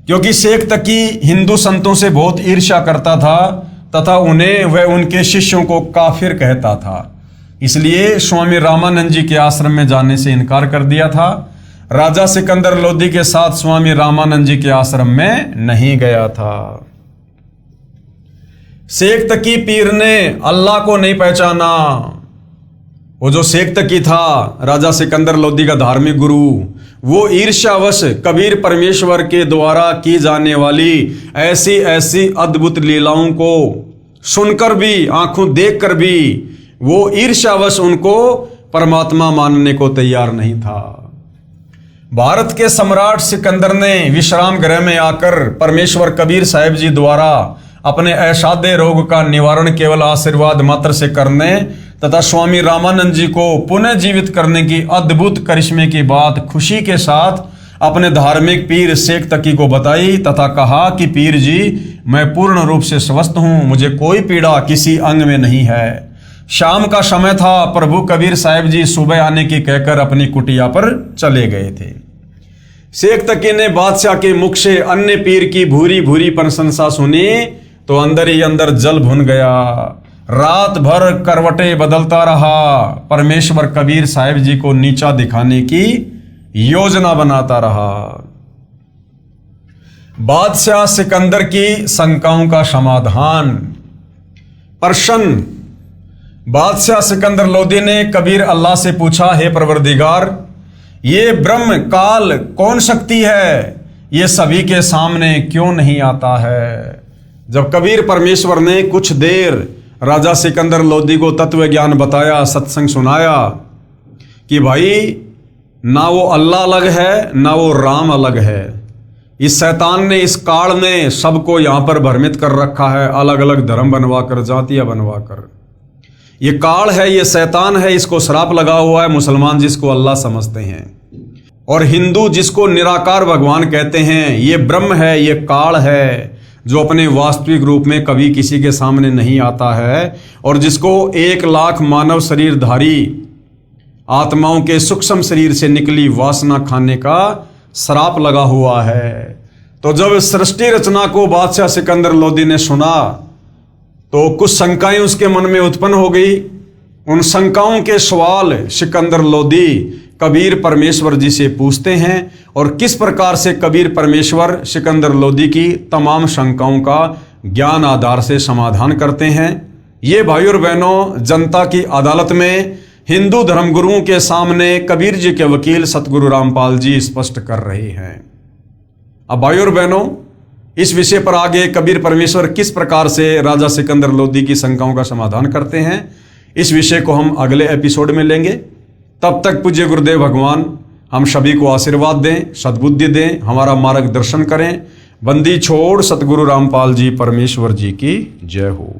क्योंकि शेख तकी हिंदू संतों से बहुत ईर्ष्या करता था तथा उन्हें वह उनके शिष्यों को काफिर कहता था। इसलिए स्वामी रामानंद जी के आश्रम में जाने से इनकार कर दिया था। राजा सिकंदर लोदी के साथ स्वामी रामानंद जी के आश्रम में नहीं गया था। शेख तकी पीर ने अल्लाह को नहीं पहचाना। वो जो शेख तकी था, राजा सिकंदर लोदी का धार्मिक गुरु, वो ईर्ष्यावश कबीर परमेश्वर के द्वारा की जाने वाली ऐसी ऐसी अद्भुत लीलाओं को सुनकर भी, आंखों देखकर भी वो ईर्ष्यावश उनको परमात्मा मानने को तैयार नहीं था। भारत के सम्राट सिकंदर ने विश्राम गृह में आकर परमेश्वर कबीर साहिब जी द्वारा अपने असाध्य रोग का निवारण केवल आशीर्वाद मात्र से करने तथा स्वामी रामानंद जी को पुनः जीवित करने की अद्भुत करिश्मे की बात खुशी के साथ अपने धार्मिक पीर शेख तकी को बताई तथा कहा कि पीर जी, मैं पूर्ण रूप से स्वस्थ हूं, मुझे कोई पीड़ा किसी अंग में नहीं है। शाम का समय था। प्रभु कबीर साहिब जी सुबह आने की कहकर अपनी कुटिया पर चले गए थे। शेख तकी ने बादशाह के मुख से अन्य पीर की भूरी भूरी प्रशंसा सुनी तो अंदर ही अंदर जल भुन गया। रात भर करवटें बदलता रहा। परमेश्वर कबीर साहिब जी को नीचा दिखाने की योजना बनाता रहा। बादशाह सिकंदर की शंकाओं का समाधान। प्रश्न। बादशाह सिकंदर लोदी ने कबीर अल्लाह से पूछा, हे परवरदिगार, ये ब्रह्म काल कौन शक्ति है, ये सभी के सामने क्यों नहीं आता है? जब कबीर परमेश्वर ने कुछ देर राजा सिकंदर लोदी को तत्व ज्ञान बताया, सत्संग सुनाया कि भाई ना वो अल्लाह अलग है ना वो राम अलग है। इस शैतान ने, इस काल ने सबको यहां पर भ्रमित कर रखा है, अलग अलग धर्म बनवाकर, जातियां बनवाकर। ये काल है, ये शैतान है, इसको श्राप लगा हुआ है। मुसलमान जिसको अल्लाह समझते हैं और हिंदू जिसको निराकार भगवान कहते हैं, ये ब्रह्म है, ये काल है जो अपने वास्तविक रूप में कभी किसी के सामने नहीं आता है और जिसको 1 लाख मानव शरीरधारी आत्माओं के सूक्ष्म शरीर से निकली वासना खाने का श्राप लगा हुआ है। तो जब सृष्टि रचना को बादशाह सिकंदर लोदी ने सुना तो कुछ शंकाएं उसके मन में उत्पन्न हो गई। उन शंकाओं के सवाल सिकंदर लोदी कबीर परमेश्वर जी से पूछते हैं और किस प्रकार से कबीर परमेश्वर सिकंदर लोदी की तमाम शंकाओं का ज्ञान आधार से समाधान करते हैं। ये भाइयों और बहनों, जनता की अदालत में हिंदू धर्मगुरुओं के सामने कबीर जी के वकील सतगुरु रामपाल जी स्पष्ट कर रहे हैं। अब भाइयों और बहनों, इस विषय पर आगे कबीर परमेश्वर किस प्रकार से राजा सिकंदर लोदी की शंकाओं का समाधान करते हैं, इस विषय को हम अगले एपिसोड में लेंगे। तब तक पूज्य गुरुदेव भगवान हम सभी को आशीर्वाद दें, सद्बुद्धि दें, हमारा मार्गदर्शन करें। बंदी छोड़ सतगुरु रामपाल जी परमेश्वर जी की जय हो।